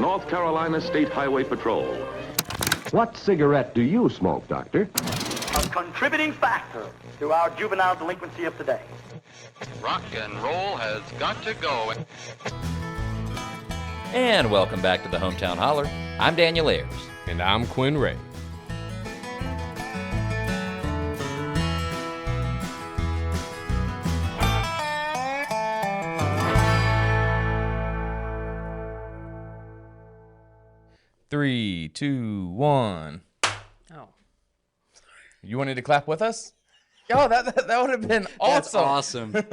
North Carolina State Highway Patrol. What cigarette do you smoke, Doctor? A contributing factor to our juvenile delinquency of today. Rock and roll has got to go. And welcome back to the Hometown Holler. I'm Daniel Ayers. And I'm Quinn Ray. Three, two, one. Oh. You wanted to clap with us? Oh, that would have been That's awesome. awesome.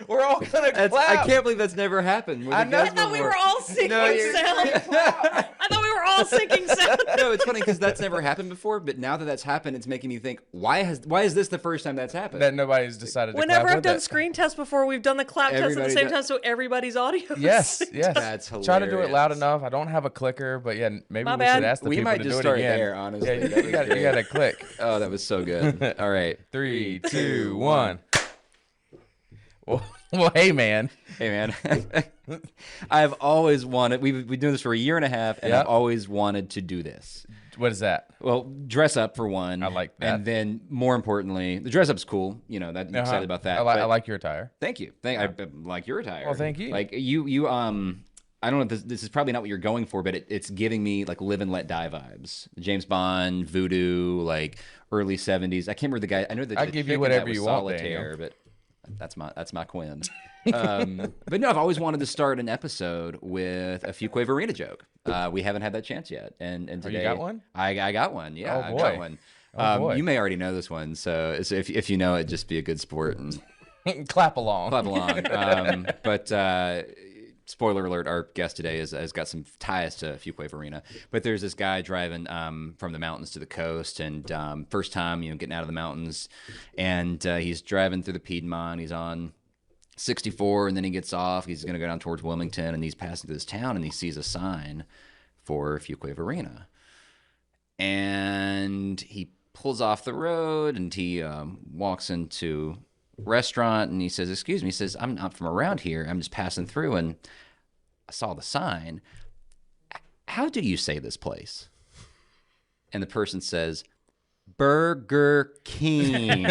We're all going to clap. I can't believe that's never happened. I know. I thought we were all syncing sound. I thought we were all syncing sound. No, it's funny because that's never happened before, but now that that's happened, it's making me think, why is this the first time that's happened? That nobody's decided to Whenever clap I've with done it. screen tests before, we've done the clap test at the same time, so everybody's audio. Yes, yes. That's hilarious. Try to do it loud enough. I don't have a clicker, but yeah, maybe My we bad. should ask the We people might to just do it start again. there, honestly. Yeah, That was you got to click. Oh, that was so good. All right. 3, 2, 1. Well, hey, man. Hey, man. I've always wanted, we've been doing this for a year and a half, and Yep. I've always wanted to do this. What is that? Well, dress up for one. I like that. And then, more importantly, the dress up's cool. You know, I'm excited about that. I but- like your attire. Thank you. I like your attire. Well, thank you. Like you I don't know if this is probably not what you're going for, but it's giving me like Live and Let Die vibes. James Bond, voodoo, like early 70s. I can't remember the guy. I know the I the give chick you in whatever that was you want, Solitaire, but that's my Quinn. But no, I've always wanted to start an episode with a few Quaverina joke. We haven't had that chance yet, and today you got one? I got one. Yeah, Oh, I boy. got one. Oh, boy. You may already know this one, so if you know it, just be a good sport and Clap along. clap along. But spoiler alert, our guest today has got some ties to Fuquay Arena. But there's this guy driving from the mountains to the coast, and first time, getting out of the mountains, and he's driving through the Piedmont. He's on 64, and then he gets off. He's going to go down towards Wilmington, and he's passing through this town, and he sees a sign for Fuquay Arena. And he pulls off the road, and he walks into restaurant, and he says, "Excuse me," he says, "I'm not from around here. I'm just passing through, and I saw the sign. How do you say this place?" And the person says, "Burger King."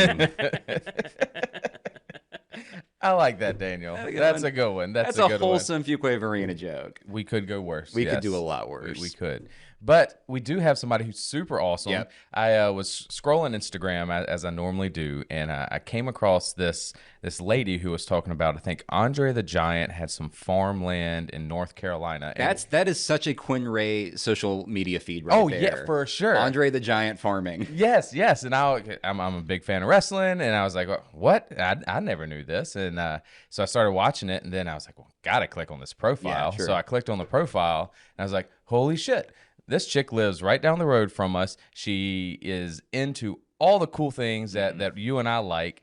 I like that, Daniel. That's a good one. That's a good wholesome Fuquay Arena joke. one. We could go worse. We yes. could do a lot worse. We could. But we do have somebody who's super awesome. Yep. I was scrolling Instagram as I normally do, and I came across this lady who was talking about, I think Andre the Giant had some farmland in North Carolina. That is such a Quinn Ray social media feed right there. Yeah, for sure. Andre the Giant farming. Yes. And I'm a big fan of wrestling, and I was like, what? I never knew this. And so I started watching it, and then I was like, well, gotta click on this profile. Yeah, sure. So I clicked on the profile, and I was like, holy shit. This chick lives right down the road from us. She is into all the cool things that you and I like.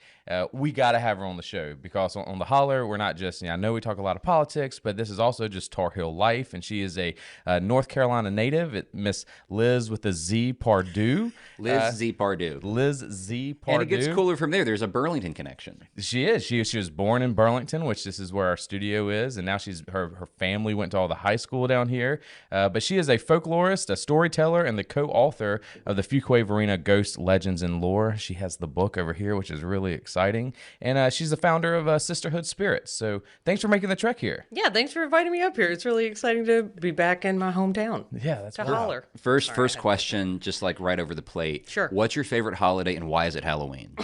We got to have her on the show because on the Holler, we're not just, I know we talk a lot of politics, but this is also just Tar Heel life. And she is a North Carolina native, Miss Liz with a Z Pardue. Liz Z. Pardue. Liz Z. Pardue. And it gets cooler from there. There's a Burlington connection. She is. She was born in Burlington, which this is where our studio is, and now her family went to all the high school down here. But she is a folklorist, a storyteller, and the co-author of the Fuquay Arena Ghost Legends and Lore. She has the book over here, which is really exciting. And she's the founder of Sisterhood Spirits. So thanks for making the trek here. Yeah, thanks for inviting me up here. It's really exciting to be back in my hometown. Yeah, that's to cool. holler. First question, just like right over the plate. Sure. What's your favorite holiday and why is it Halloween?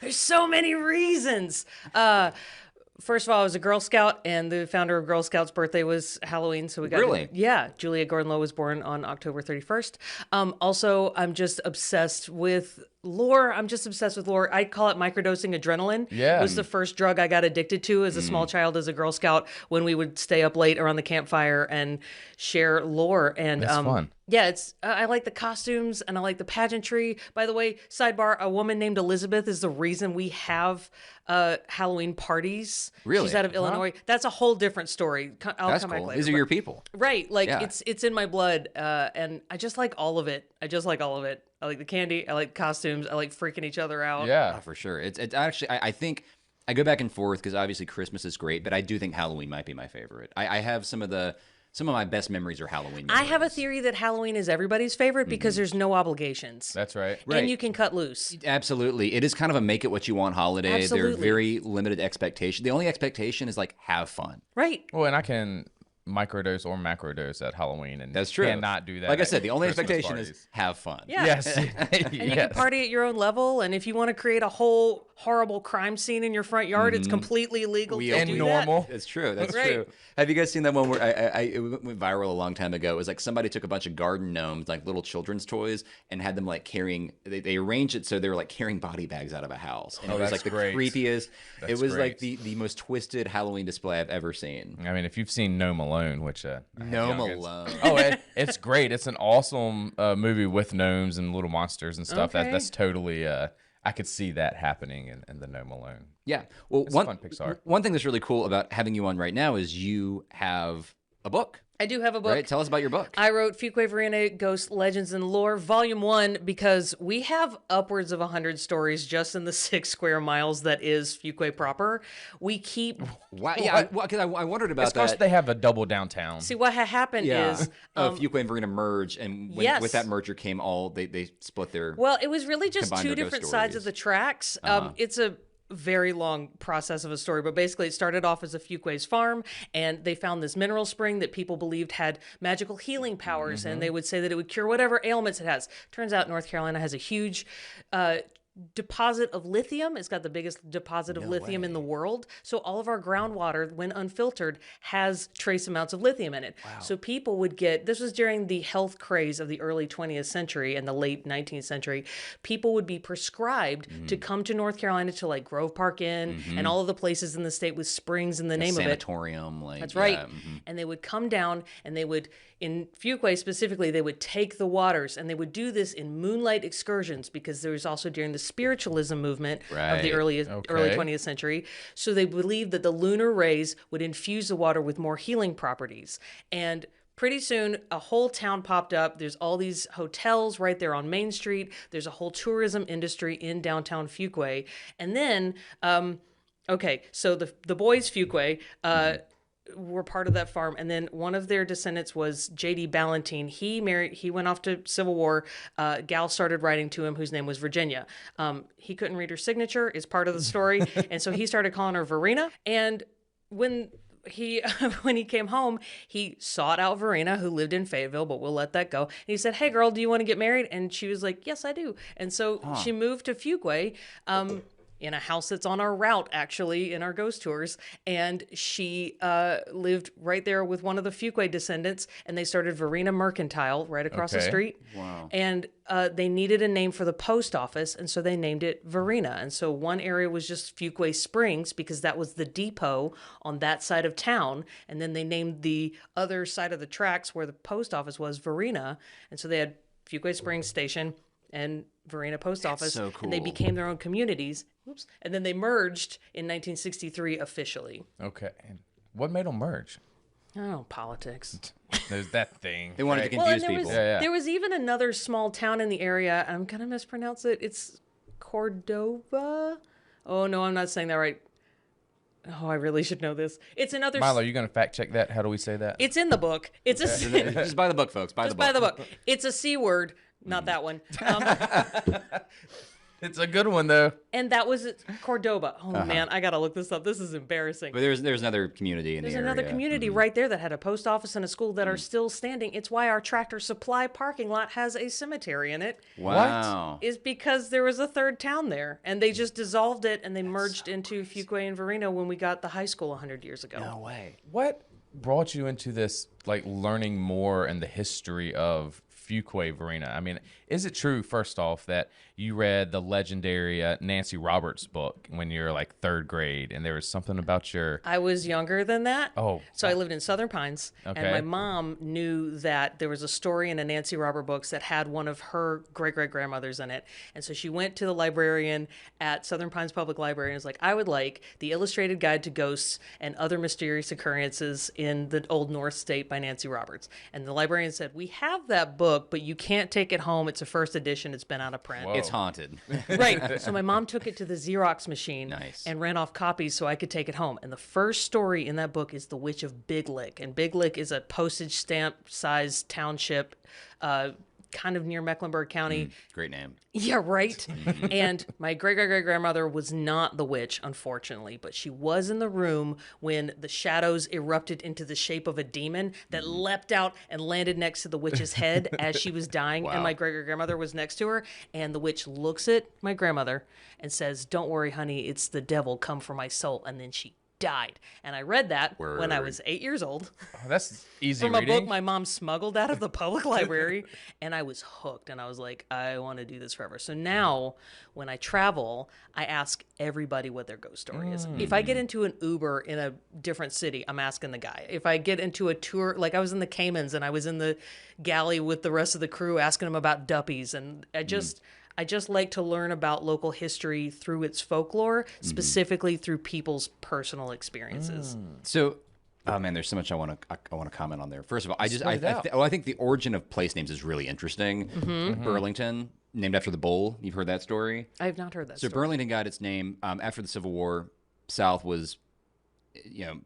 There's so many reasons. First of all, I was a Girl Scout, and the founder of Girl Scouts' birthday was Halloween, so we got Really? Yeah, Julia Gordon-Low was born on October 31st. Also, I'm just obsessed with lore. I'm just obsessed with lore. I call it microdosing adrenaline. Yeah. It was the first drug I got addicted to as a small child, as a Girl Scout, when we would stay up late around the campfire and share lore. And That's fun. Yeah, it's I like the costumes and I like the pageantry. By the way, sidebar: a woman named Elizabeth is the reason we have Halloween parties. Really? She's out of Illinois. That's a whole different story. I'll That's come back cool. later. These are But- your people. Right, like Yeah. it's in my blood, and I just like all of it. I like the candy. I like costumes. I like freaking each other out. Yeah. Oh, for sure. It's actually, I think I go back and forth because obviously Christmas is great, but I do think Halloween might be my favorite. I have some of the Some of my best memories are Halloween I have a memories. theory that Halloween is everybody's favorite because there's no obligations. That's right. Right. And you can cut loose. Absolutely. It is kind of a make it what you want holiday. They're Absolutely. very limited expectation. The only expectation is like have fun. Right. Well, and I can microdose or macrodose at Halloween, and That's true. cannot do that. Like I at said, the only Christmas expectation parties. is have fun. Yeah. Yes. And you can party at your own level. And if you want to create a whole horrible crime scene in your front yard, it's completely legal to And do normal. That's true. That's Right. true. Have you guys seen that one where it went viral a long time ago? It was like somebody took a bunch of garden gnomes, like little children's toys, and had them like carrying. They arranged it so they were like carrying body bags out of a house, and it was that's like great. the creepiest. That's it was like great. the most twisted Halloween display I've ever seen. I mean, if you've seen Gnome Alone, which I have Gnome youngins- Alone. Oh, it's great. It's an awesome movie with gnomes and little monsters and stuff. Okay. That's totally. I could see that happening in the Gnome Alone. Yeah. Well, It's fun Pixar. one thing that's really cool about having you on right now is you have a book. I do have a book. Right? Tell us about your book. I wrote Fuquay Varina Ghost Legends and Lore, Volume 1, because we have upwards of 100 stories just in the 6 square miles that is Fuquay proper. We keep... Wow. Yeah. Because I wondered about It's because that. they have a double downtown. See, what happened is... Fuquay and Verena merge, and Yes. with that merger came all they split their. Well, it was really just Combine two their different ghost sides of stories. the tracks. It's a very long process of a story, but basically it started off as a Fuquay's farm, and they found this mineral spring that people believed had magical healing powers, and they would say that it would cure whatever ailments it has. Turns out North Carolina has a huge deposit of lithium. It's got the biggest deposit of lithium in the world. So all of our groundwater, when unfiltered, has trace amounts of lithium in it. So people would get, this was during the health craze of the early 20th century and the late 19th century, people would be prescribed to come to North Carolina to like Grove Park Inn and all of the places in the state with springs in the name of it. Sanatorium, like That's right. yeah, And they would come down and they would, in Fuquay specifically, they would take the waters and they would do this in moonlight excursions because there was also during the spiritualism movement of Right. the early Okay. 20th century. So they believed that the lunar rays would infuse the water with more healing properties. And pretty soon, a whole town popped up. There's all these hotels right there on Main Street. There's a whole tourism industry in downtown Fuquay. And then, okay, so the boys Fuquay were part of that farm, and then one of their descendants was J.D. Ballantine. He went off to Civil War. Gal started writing to him, whose name was Virginia. He couldn't read her signature, is part of the story, and so he started calling her Verena. And when he came home, he sought out Verena, who lived in Fayetteville, but we'll let that go. And he said, "Hey, girl, do you want to get married?" And she was like, "Yes, I do." And so she moved to Fuquay. In a house that's on our route, actually, in our ghost tours. And she lived right there with one of the Fuquay descendants, and they started Verena Mercantile right across the Okay. street. Wow. And they needed a name for the post office, and so they named it Verena. And so one area was just Fuquay Springs, because that was the depot on that side of town. And then they named the other side of the tracks where the post office was Verena. And so they had Fuquay Springs Station and Verena Post Office, so and they cool. became their own communities. Oops. And then they merged in 1963 officially. Okay. And what made them merge? Oh, politics. There's that thing. They wanted right? to Well, confuse and people. there was even another small town in the area. I'm gonna mispronounce it. It's Cordova. Oh no, I'm not saying that right. Oh, I really should know this. It's another. Milo, are you going to fact check that? How do we say that? It's in the book. It's a. Just buy the book, folks. Buy Just the book. buy the book. It's a C word, not that one. It's a good one, though. And that was Cordoba. Oh man, I gotta look this up. This is embarrassing. But there's another community in There's the area. another community right there that had a post office and a school that are still standing. It's why our Tractor Supply parking lot has a cemetery in it. Wow. Is because there was a third town there, and they just dissolved it and they merged into Fuquay and Verena when we got the high school 100 years ago. No way. What brought you into this, like, learning more in the history of Fuquay Verena? I mean, is it true, first off, that you read the legendary Nancy Roberts book when you were like third grade, and there was something about your... I was younger than that. Oh. So I lived in Southern Pines. Okay. And my mom knew that there was a story in a Nancy Robert books that had one of her great-great-grandmothers in it. And so she went to the librarian at Southern Pines Public Library and was like, I would like the Illustrated Guide to Ghosts and Other Mysterious Occurrences in the Old North State by Nancy Roberts. And the librarian said, we have that book, book, but you can't take it home. It's a first edition. It's been out of print. Whoa. It's haunted. Right. So my mom took it to the Xerox machine Nice. and ran off copies so I could take it home. And the first story in that book is The Witch of Big Lick. And Big Lick is a postage stamp sized township, kind of near Mecklenburg County. Great name. Yeah, right. And my great-great-great-grandmother was not the witch, unfortunately, but she was in the room when the shadows erupted into the shape of a demon that leapt out and landed next to the witch's head as she was dying. And my great-great-grandmother was next to her. And the witch looks at my grandmother and says, "Don't worry, honey, it's the devil come for my soul." And then she died. And I read that when I was 8 years old. Oh, that's easy From a reading. book my mom smuggled out of the public library, and I was hooked, and I was like, I want to do this forever. So now when I travel, I ask everybody what their ghost story is. If I get into an Uber in a different city, I'm asking the guy. If I get into a tour, like I was in the Caymans and I was in the galley with the rest of the crew asking them about duppies, and I just like to learn about local history through its folklore, specifically through people's personal experiences. So, oh man, there's so much I want to comment on there. First of all, Spit it out. I think the origin of place names is really interesting. Burlington, named after the bull. You've heard that story? I have not heard that So story. Burlington got its name after the Civil War. South was,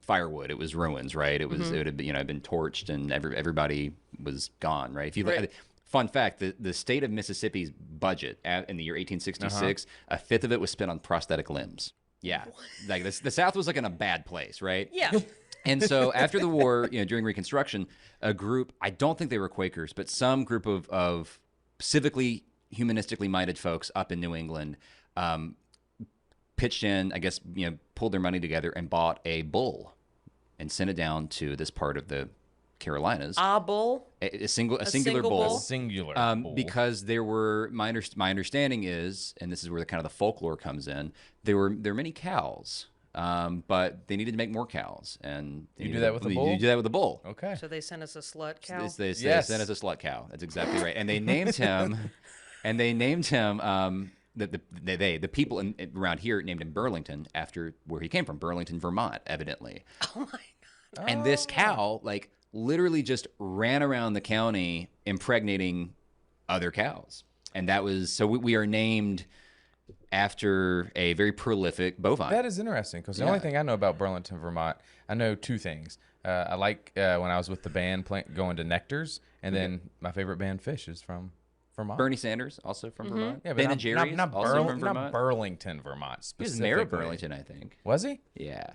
firewood. It was ruins, right? It was it had been torched and everybody was gone, right? If you look Right. at fun fact, the state of Mississippi's budget in the year 1866, a fifth of it was spent on prosthetic limbs. Yeah, like the South was like in a bad place, right? Yeah. And so after the war, during Reconstruction, a group, I don't think they were Quakers, but some group of civically, humanistically minded folks up in New England pitched in, I guess, pulled their money together and bought a bull and sent it down to this part of the Carolinas. A bull? A singular single bull. bull? Singular. bull. Because there were my understanding is, and this is where the kind of the folklore comes in. There were many cows, but they needed to make more cows, and You do that with a bull? You do that with a bull. Okay. So they sent us a slut cow? They Yes. sent us a slut cow. That's exactly right. And they named him, the people around here named him Burlington after where he came from, Burlington, Vermont, evidently. Oh my God. And this cow, literally just ran around the county impregnating other cows. And that was, so we are named after a very prolific bovine. That is interesting because the only thing I know about Burlington, Vermont, I know two things. I like when I was with the band going to Nectar's, and then my favorite band, Fish, is from Vermont. Bernie Sanders, also from Vermont. Yeah, but Ben not, and Jerry's, not also from not Vermont. Burlington, Vermont. He was mayor of specifically. Burlington, I think. Was he? Yeah.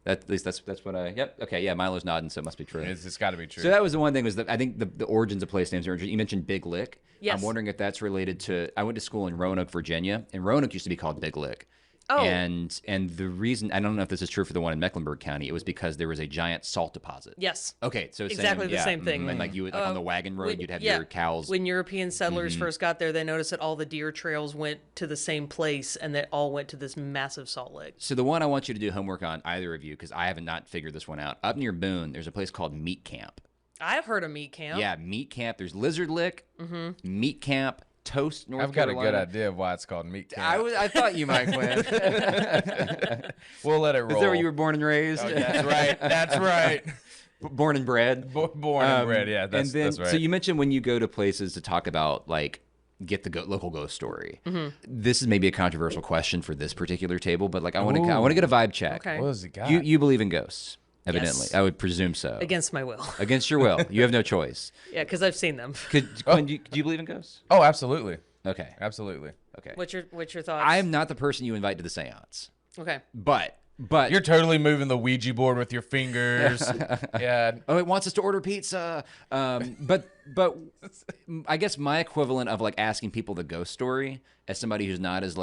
At least that's what I. Yep. Okay. Yeah. Milo's nodding, so it must be true. It's got to be true. So that was the one thing was that I think the origins of place names are interesting. You mentioned Big Lick. Yes. I'm wondering if that's related to. I went to school in Roanoke, Virginia, and Roanoke used to be called Big Lick. Oh. And the reason I don't know if this is true for the one in Mecklenburg County, it was because there was a giant salt deposit. Yes. Okay, so Exactly the same thing. And like you would, on the wagon road, you'd have your cows. When European settlers first got there, they noticed that all the deer trails went to the same place, and they all went to this massive salt lick. So the one I want you to do homework on, either of you, because I haven't not figured this one out. Up near Boone, there's a place called Meat Camp. I've heard of meat camp. Yeah, Meat Camp. There's Lizard Lick, Meat Camp, Toast, North I've got Carolina. a good idea of why it's called Meat Camp. I thought you might, Quinn. We'll let it roll. Is that where you were born and raised? Oh, that's right. That's right. Born and bred. Born and bred. Yeah, that's right. So you mentioned when you go to places to talk about get the local ghost story. This is maybe a controversial question for this particular table, but I want to get a vibe check. Okay. What has it got? You believe in ghosts, evidently. Yes. I would presume so. Against my will. Against your will. You have no choice. Yeah, because I've seen them. Quinn, do you believe in ghosts? Oh, absolutely. Okay. Absolutely. Okay. What's your thoughts? I am not the person you invite to the seance, Okay. but You're totally moving the Ouija board with your fingers. Yeah. oh, it wants us to order pizza. But I guess my equivalent of asking people the ghost story as somebody who's not as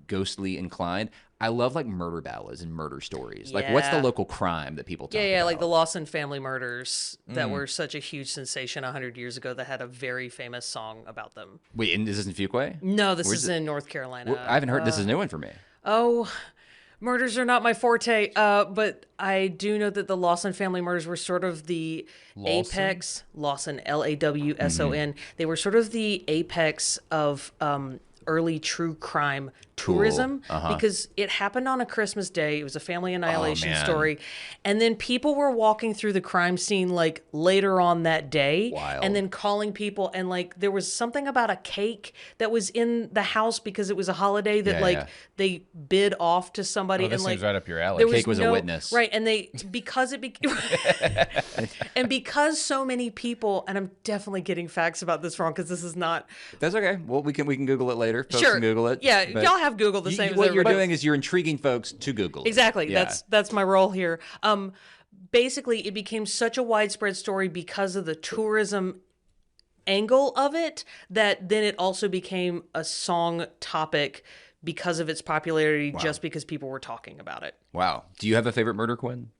ghostly inclined. I love murder ballads and murder stories. What's the Yeah. local crime that people talk about? Yeah, like the Lawson family murders that were such a huge sensation 100 years ago that had a very famous song about them. Wait, and is this in Fuquay? No, this Where's is it? in North Carolina. I haven't heard. This is a new one for me. Oh, murders are not my forte, but I do know that the Lawson family murders were sort of the apex. Lawson, Lawson. They were sort of the apex of early true crime tourism because it happened on a Christmas day. It was a family annihilation story. And then people were walking through the crime scene like later on that day. Wild. And then calling people. And like there was something about a cake that was in the house because it was a holiday that they bid off to somebody. Oh, this and like seems right up your alley. there Cake was a witness. Right. And they, because it became, and because so many people, and I'm definitely getting facts about this wrong because this is not. That's okay. Well, we can Google it later. Folks Sure. can Google it. Yeah. But Y'all have Google the same as what you're everybody. doing is you're intriguing folks to Google it. Exactly. Yeah. That's my role here. Basically, it became such a widespread story because of the tourism angle of it that then it also became a song topic because of its popularity, just because people were talking about it. Wow. Do you have a favorite murder, Quinn?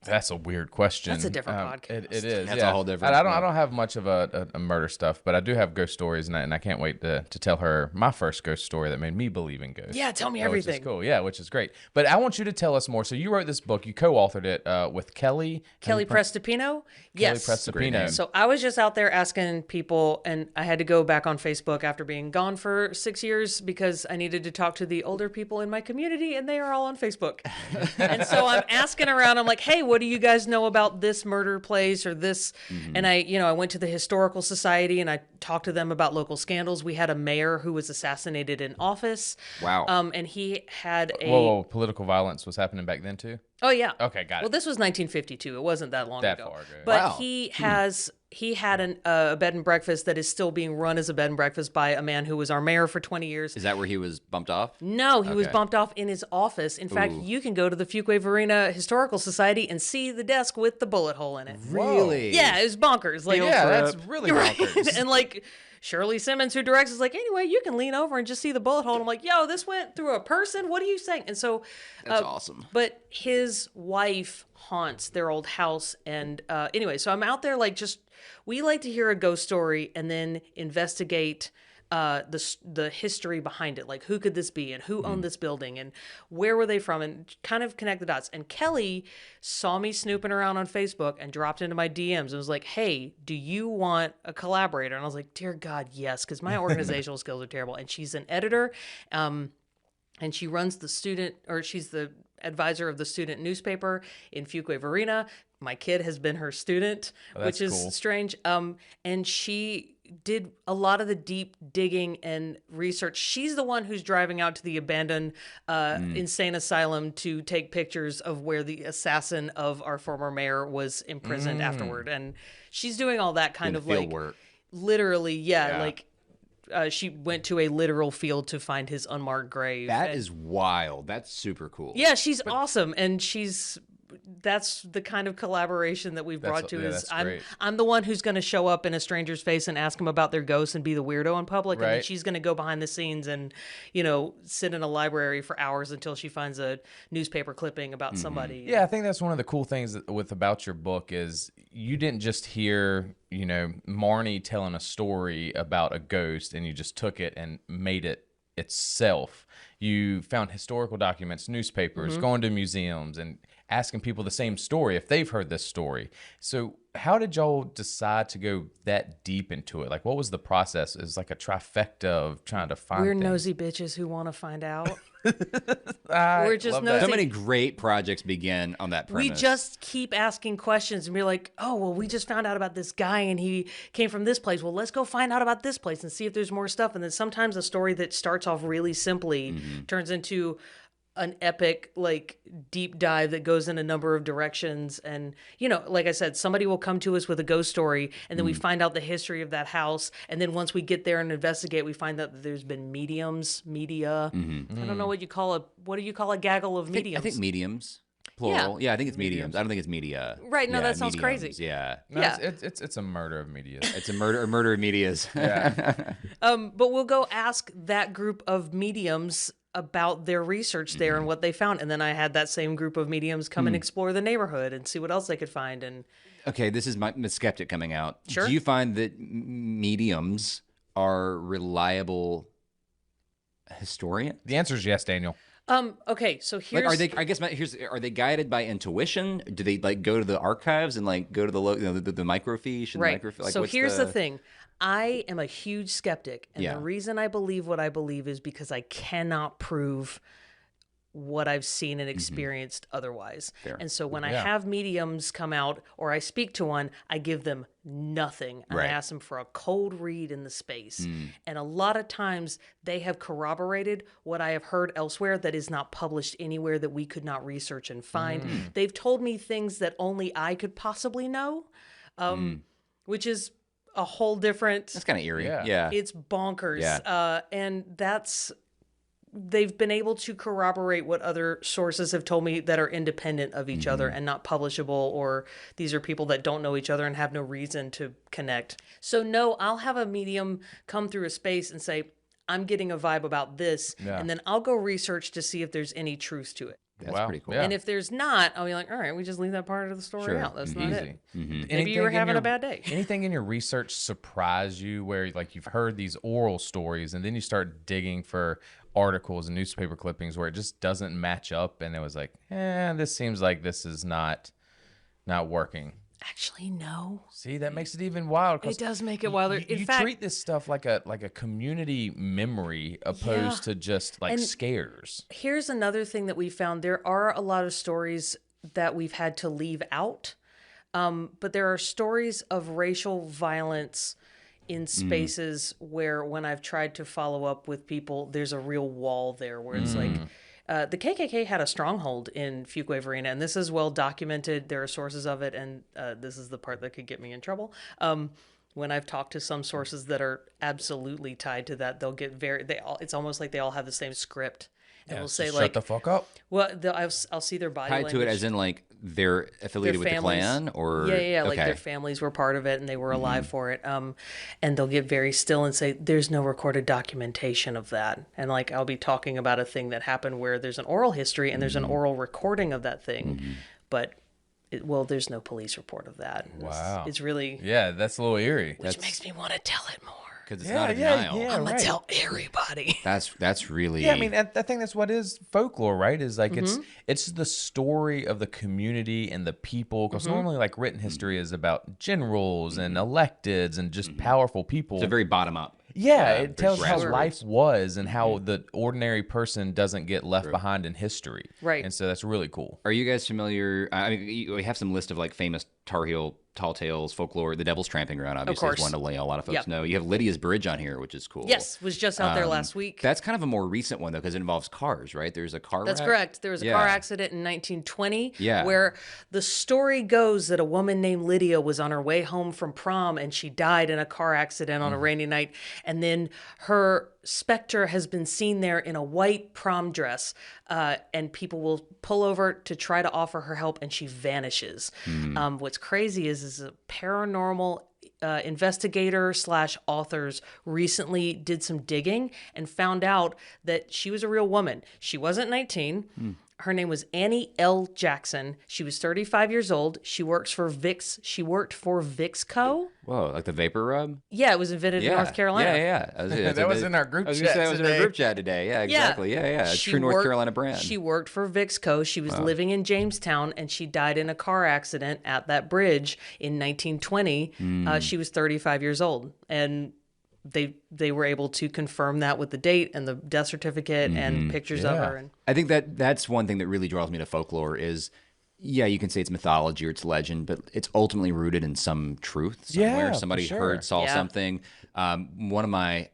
That's a weird question. That's a different podcast. It is. That's a whole different. I don't have much of a murder stuff, but I do have ghost stories, and I can't wait to tell her my first ghost story that made me believe in ghosts. Yeah, tell me Which everything. is cool. Yeah, which is great. But I want you to tell us more. So you wrote this book. You co-authored it with Kelly. Prestipino? Yes. Kelly Prestipino. So I was just out there asking people, and I had to go back on Facebook after being gone for 6 years because I needed to talk to the older people in my community, and they are all on Facebook. And so I'm asking around. I'm like, hey, what do you guys know about this murder place or this? And I went to the Historical Society and I talked to them about local scandals. We had a mayor who was assassinated in office. Wow. And he had a... Whoa, political violence was happening back then too? Oh, yeah. Okay, got it. Well, this was 1952. It wasn't that long That ago. far ago. But Wow. he had a bed and breakfast that is still being run as a bed and breakfast by a man who was our mayor for 20 years. Is that where he was bumped off? No, he was Okay. bumped off in his office. In fact, you can go to the Fuquay-Varina Historical Society and see the desk with the bullet hole in it. Really? Yeah, it was bonkers. Like, Yeah, that's really bonkers. and like Shirley Simmons, who directs, is like, anyway, you can lean over and just see the bullet hole. And I'm like, yo, this went through a person? What are you saying? And so That's awesome. But his wife haunts their old house. And anyway, so I'm out there like we like to hear a ghost story and then investigate the history behind it. Like, who could this be and who owned this building and where were they from and kind of connect the dots. And Kelly saw me snooping around on Facebook and dropped into my DMs and was like, hey, do you want a collaborator? And I was like, dear God, yes, because my organizational skills are terrible. And she's an editor. And she runs she's the advisor of the student newspaper in Fuquay-Varina. My kid has been her student, which is cool. strange. And she did a lot of the deep digging and research. She's the one who's driving out to the abandoned insane asylum to take pictures of where the assassin of our former mayor was imprisoned afterward. And she's doing all that kind Doing of field like work. literally, like she went to a literal field to find his unmarked grave. That is wild. That's super cool. Yeah, she's awesome, and that's the kind of collaboration that we've brought to. that's great. I'm the one who's going to show up in a stranger's face and ask them about their ghosts and be the weirdo in public, and then Right. she's going to go behind the scenes and sit in a library for hours until she finds a newspaper clipping about somebody. Yeah, I think that's one of the cool things about your book is you didn't just hear, Marnie telling a story about a ghost and you just took it and made it itself. You found historical documents, newspapers, going to museums and asking people the same story if they've heard this story. So how did y'all decide to go that deep into it? Like, what was the process? It was like a trifecta of trying to find We're things. nosy bitches who want to find out. I We're just love nosy. that. So many great projects begin on that premise. We just keep asking questions and we're like, oh, well, we just found out about this guy and he came from this place. Well, let's go find out about this place and see if there's more stuff. And then sometimes a story that starts off really simply turns into an epic, like, deep dive that goes in a number of directions. And, like I said, somebody will come to us with a ghost story and then we find out the history of that house. And then once we get there and investigate, we find out that there's been media. I don't know what do you call a gaggle of mediums? I think mediums. Plural. Yeah, I think it's mediums. I don't think it's media. Right, no, Yeah, that sounds mediums. crazy. Yeah. No, Yeah. it's a murder of media. It's a murder of medias. But we'll go ask that group of mediums about their research there and what they found. And then I had that same group of mediums come and explore the neighborhood and see what else they could find. And Okay, this is my skeptic coming out. Sure. Do you find that mediums are reliable historians? The answer is yes, Daniel. Okay, so Like, here's are they? I guess are they guided by intuition? Do they like go to the archives and like go to the the microfiche and right. the microfiche? Like, So what's here's the thing. I am a huge skeptic, and Yeah. the reason I believe what I believe is because I cannot prove what I've seen and experienced otherwise. And so when I have mediums come out or I speak to one, I give them nothing. And I Right. ask them for a cold read in the space. And a lot of times they have corroborated what I have heard elsewhere that is not published anywhere that we could not research and find. They've told me things that only I could possibly know, which is a whole different... That's kind of eerie. Yeah. Yeah. It's bonkers. Yeah. And they've been able to corroborate what other sources have told me that are independent of each other and not publishable, or these are people that don't know each other and have no reason to connect. So no, I'll have a medium come through a space and say, I'm getting a vibe about this. And then I'll go research to see if there's any truth to it. That's Wow. pretty cool. Yeah. And if there's not, I'll be like, all right, we just leave that part of the story Sure. out. That's not it. Maybe you were having a bad day. Anything in your research surprise you where like you've heard these oral stories and then you start digging for articles and newspaper clippings where it just doesn't match up and it was like, this seems like this is not working. Actually, no. See, that makes it even wild. It does make it wilder. In You fact, treat this stuff like a community memory opposed to just like And- scares. here's another thing that we found. There are a lot of stories that we've had to leave out, but there are stories of racial violence in spaces where when I've tried to follow up with people, there's a real wall there where it's like... the KKK had a stronghold in Fuquay Arena, and this is well documented. There are sources of it, and this is the part that could get me in trouble. When I've talked to some sources that are absolutely tied to that, they'll get it's almost like they all have the same script. And we'll say Shut like, the fuck up. well, I'll see their body Tied language. to it as in like they're affiliated with the families. Klan, or Yeah, like okay. their families were part of it and they were alive for it. And they'll get very still and say, "There's no recorded documentation of that." And like I'll be talking about a thing that happened where there's an oral history and there's an oral recording of that thing, but there's no police report of that. Wow. It's really, Yeah, that's a little eerie. which makes me want to tell it more. because it's not a denial. I'm gonna tell everybody. That's really Yeah, I mean, I think that's what is folklore, right? Is like it's the story of the community and the people. Because normally, like written history is about generals and electeds and just powerful people. it's a very bottom up. Yeah, it tells how grassroots. life was and how the ordinary person doesn't get left behind in history. Right. And so that's really cool. Are you guys familiar? I mean, we have some list of like famous Tar Heel tall tales, folklore. The Devil's Tramping Ground, obviously, is course. one to a lot of folks Yep. know. You have Lydia's Bridge on here, which is cool. Yes, was just out there last week. That's kind of a more recent one though, because it involves cars, right? There's a car. That's wreck. correct. There was a Yeah. car accident in 1920 Yeah. where the story goes that a woman named Lydia was on her way home from prom and she died in a car accident on a rainy night. And then her specter has been seen there in a white prom dress, and people will pull over to try to offer her help and she vanishes. What's crazy is a paranormal investigator / authors recently did some digging and found out that she was a real woman. She wasn't 19. Her name was Annie L. Jackson. She was 35 years old. She worked for Vicks Co. Whoa, like the vapor rub? Yeah, it was invented in North Carolina. Yeah. That was in our group I was gonna chat say that was in our today. group chat today. Yeah, exactly. Yeah. She True North worked- Carolina brand. She worked for Vicks Co. She was living in Jamestown, and she died in a car accident at that bridge in 1920. She was 35 years old, and they were able to confirm that with the date and the death certificate and pictures of her. And I think that's one thing that really draws me to folklore is, yeah, you can say it's mythology or it's legend, but it's ultimately rooted in some truth somewhere. Yeah, for Somebody sure. saw Yeah. something. One of my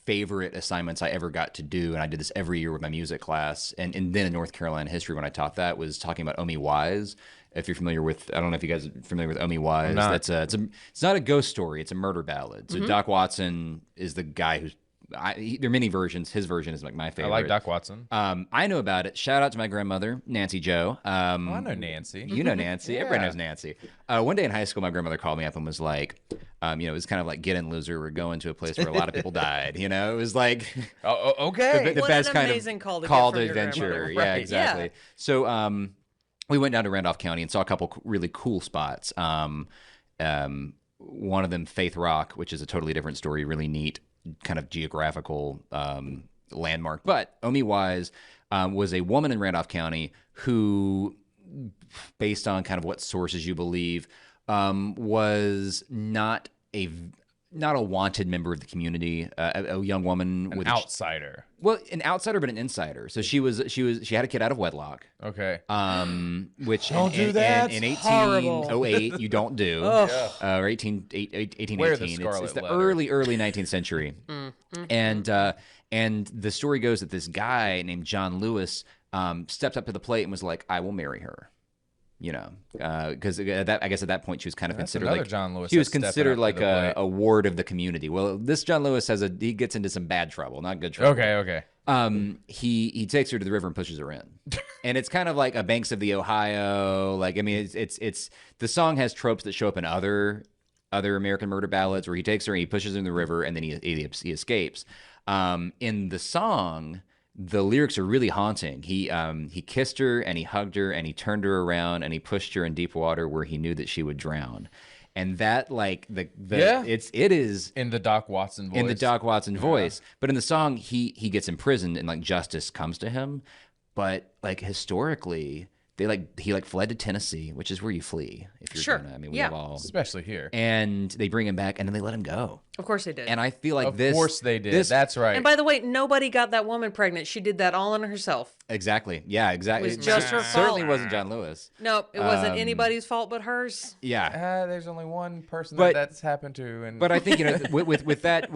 favorite assignments I ever got to do, and I did this every year with my music class, and then in North Carolina history when I taught that, was talking about Omi Wise. If you're familiar with, I don't know if you guys are familiar with Omi Wise. not. It's not a ghost story. It's a murder ballad. So Doc Watson is the guy who's. There are many versions. His version is like my I favorite. like Doc Watson. I know about it. Shout out to my grandmother, Nancy Joe. I know Nancy. You know Nancy. Everybody knows Nancy. One day in high school, my grandmother called me up and was like, it was kind of like, get in, loser. We're going to a place where a lot of people died. It was like Oh, okay. the What best an kind amazing of call to get call from to your adventure. grandmother. Yeah, Right. exactly. Yeah. So we went down to Randolph County and saw a couple really cool spots. One of them, Faith Rock, which is a totally different story, really neat kind of geographical landmark. But Omi Wise, was a woman in Randolph County who, based on kind of what sources you believe, was not a wanted member of the community, a young woman An with outsider. an outsider, but an insider. So she had a kid out of wedlock. Okay. Which Don't do that. in It's 1808 you don't do, or 1818. Wear the It's scarlet the letter. early 19th century, and the story goes that this guy named John Lewis stepped up to the plate and was like, "I will marry her." You know, because I guess at that point she was kind of considered another like John Lewis she was that's stepping considered up to like the plate. a ward of the community. Well, this John Lewis he gets into some bad trouble, not good trouble. Okay. He takes her to the river and pushes her in, and it's kind of like a Banks of the Ohio. Like, I mean, it's the song has tropes that show up in other American murder ballads where he takes her and he pushes her in the river and then he escapes. In the song, the lyrics are really haunting. He kissed her and he hugged her and he turned her around and he pushed her in deep water where he knew that she would drown. And that, like, it is In the Doc Watson voice. in the Doc Watson voice. But in the song, he gets imprisoned and like justice comes to him. But like historically, he fled to Tennessee, which is where you flee if you're Sure. gonna. I mean, we Yeah. have all. Especially here. And they bring him back and then they let him go. Of course they did. And I feel like Of this. course they did. this- That's right. And by the way, nobody got that woman pregnant. She did that all on herself. Exactly. Yeah. Exactly. It was just her Certainly fault. wasn't John Lewis. No, it wasn't anybody's fault but hers. Yeah. There's only one person But- that's happened to, and But I think, you know, with that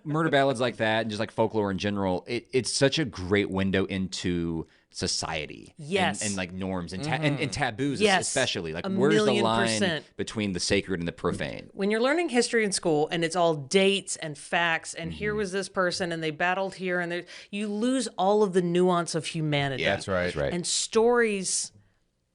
murder ballads like that and just like folklore in general, it's such a great window into society. Yes. And like norms and and taboos, Yes. especially. Like, A where's the million line percent. between the sacred and the profane? When you're learning history in school and it's all dates and facts and here was this person and they battled here and there, you lose all of the nuance of humanity. that's right. That's right. And stories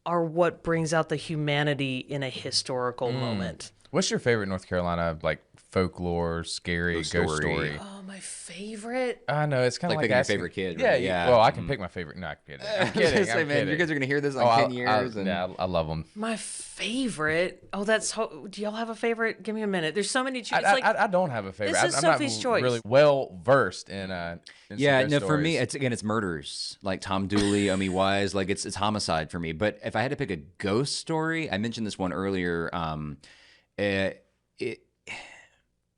are what brings out the humanity in a historical moment. What's your favorite North Carolina like folklore, scary ghost story? Oh, my favorite. I know it's kind of Like like picking your asking- favorite kid, Yeah, right? yeah. Yeah. Well, I can pick my favorite. No, I'm kidding. I'm kidding. Say, I'm man, kidding. you guys are gonna hear this in Oh, like 10 years. and... yeah, I love them. My favorite. Oh, do y'all have a favorite? Give me a minute. There's so many. I don't have a favorite. This is I'm Sophie's not choice. really well versed in some Yeah, ghost no, for me, stories. it's murders, like Tom Dooley, Omi Wise, like it's homicide for me. But if I had to pick a ghost story, I mentioned this one earlier.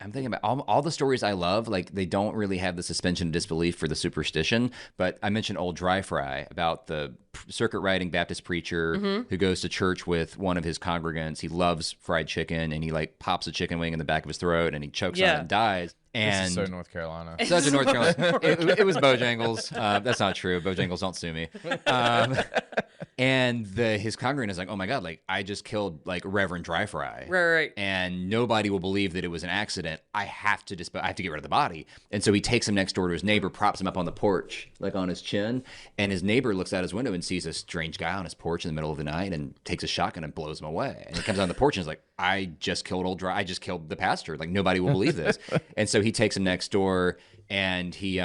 I'm thinking about all the stories I love, like they don't really have the suspension of disbelief for the superstition. But I mentioned Old Dry Fry, about the circuit riding Baptist preacher who goes to church with one of his congregants. He loves fried chicken and he like pops a chicken wing in the back of his throat and he chokes on it and dies. And This is so North Carolina. such a North Carolina. It was Bojangles. That's not true. Bojangles, don't sue me. And his congregant is like, oh my God, like I just killed like Reverend Dry Fry. Right. And nobody will believe that it was an accident. I have to get rid of the body. And so he takes him next door to his neighbor, props him up on the porch, like on his chin. And his neighbor looks out his window and sees a strange guy on his porch in the middle of the night and takes a shotgun and blows him away. And he comes on the porch and is like, I just killed the pastor. Like nobody will believe this. And so he takes him next door and he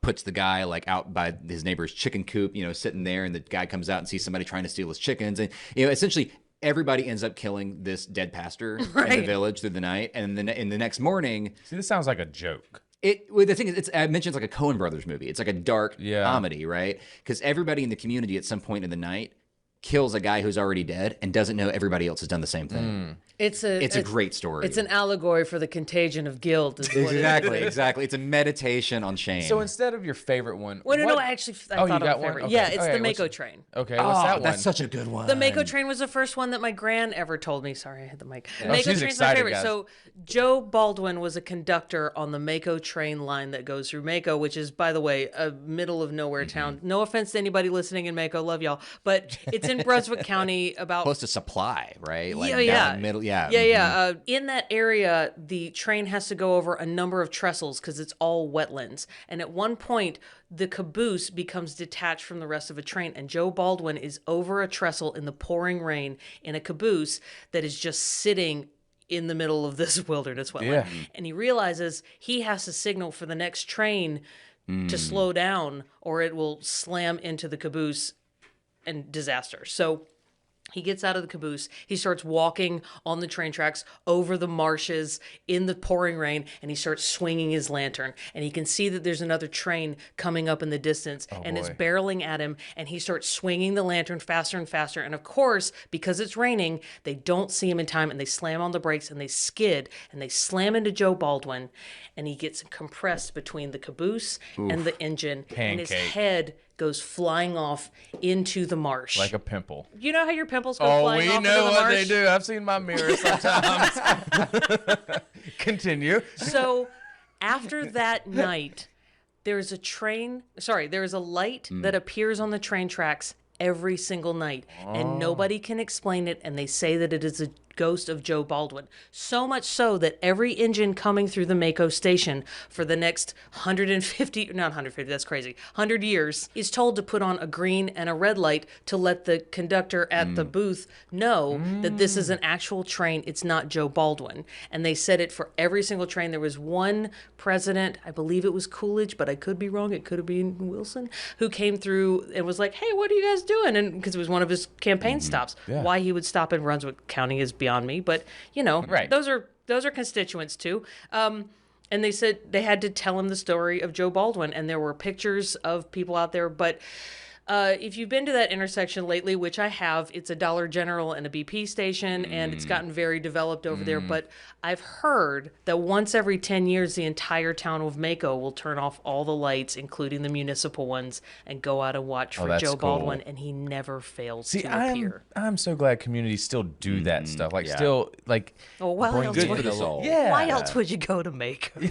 puts the guy like out by his neighbor's chicken coop, you know, sitting there, and the guy comes out and sees somebody trying to steal his chickens. And, you know, essentially everybody ends up killing this dead pastor in the village through the night. And then in the next morning, See, this sounds like a joke. the thing is, I mentioned it's like a Coen Brothers movie. It's like a dark Yeah. comedy, right? Because everybody in the community at some point in the night kills a guy who's already dead and doesn't know everybody else has done the same thing. It's a great story. It's an allegory for the contagion of guilt. Is what it exactly, is. exactly. It's a meditation on shame. So instead of your favorite one, Well, no, what- actually, I Oh, you thought got of a one? favorite. Okay. Yeah, it's Okay, the what's- Mako train. Okay, what's that one? that's such a good one. The Mako train was the first one that my gran ever told me. Sorry, I hit the mic. Mako she's train's my excited, favorite. guys. So Joe Baldwin was a conductor on the Mako train line that goes through Mako, which is, by the way, a middle of nowhere town. No offense to anybody listening in Mako, love y'all, but it's in Brunswick County. About close to Supply, right? Like yeah. down the middle. Yeah. Yeah. In that area, the train has to go over a number of trestles because it's all wetlands. And at one point, the caboose becomes detached from the rest of a train, and Joe Baldwin is over a trestle in the pouring rain in a caboose that is just sitting in the middle of this wilderness wetland. Yeah. And he realizes he has to signal for the next train to slow down, or it will slam into the caboose and disaster. So He gets out of the caboose. He starts walking on the train tracks over the marshes in the pouring rain, and he starts swinging his lantern. And he can see that there's another train coming up in the distance, and it's barreling at him. And he starts swinging the lantern faster and faster. And of course, because it's raining, they don't see him in time, and they slam on the brakes, and they skid, and they slam into Joe Baldwin. And he gets compressed between the caboose and the engine, and his head goes flying off into the marsh. Like a pimple. You know how your pimples go flying off into the marsh? Oh, we know what they do. I've seen my mirror sometimes. Continue. So after that night, there is a light that appears on the train tracks every single night, and nobody can explain it, and they say that it is a ghost of Joe Baldwin. So much so that every engine coming through the Mako station for the next 100 years is told to put on a green and a red light to let the conductor at the booth know that this is an actual train. It's not Joe Baldwin. And they said it for every single train. There was one president, I believe it was Coolidge, but I could be wrong. It could have been Wilson, who came through and was like, hey, what are you guys doing? And because it was one of his campaign stops. Yeah. Why he would stop in Brunswick County is beyond me, but Right. those are constituents too. And they said they had to tell him the story of Joe Baldwin, and there were pictures of people out there. But if you've been to that intersection lately, which I have, it's a Dollar General and a BP station, and it's gotten very developed over there. But I've heard that once every 10 years, the entire town of Mako will turn off all the lights, including the municipal ones, and go out and watch for that's Joe cool. Baldwin, and he never fails See, to I'm appear. so glad communities still do that stuff. Like, yeah. still, like, Oh, well, bring else Good would- for the soul. Yeah. Why else would you go to Mako?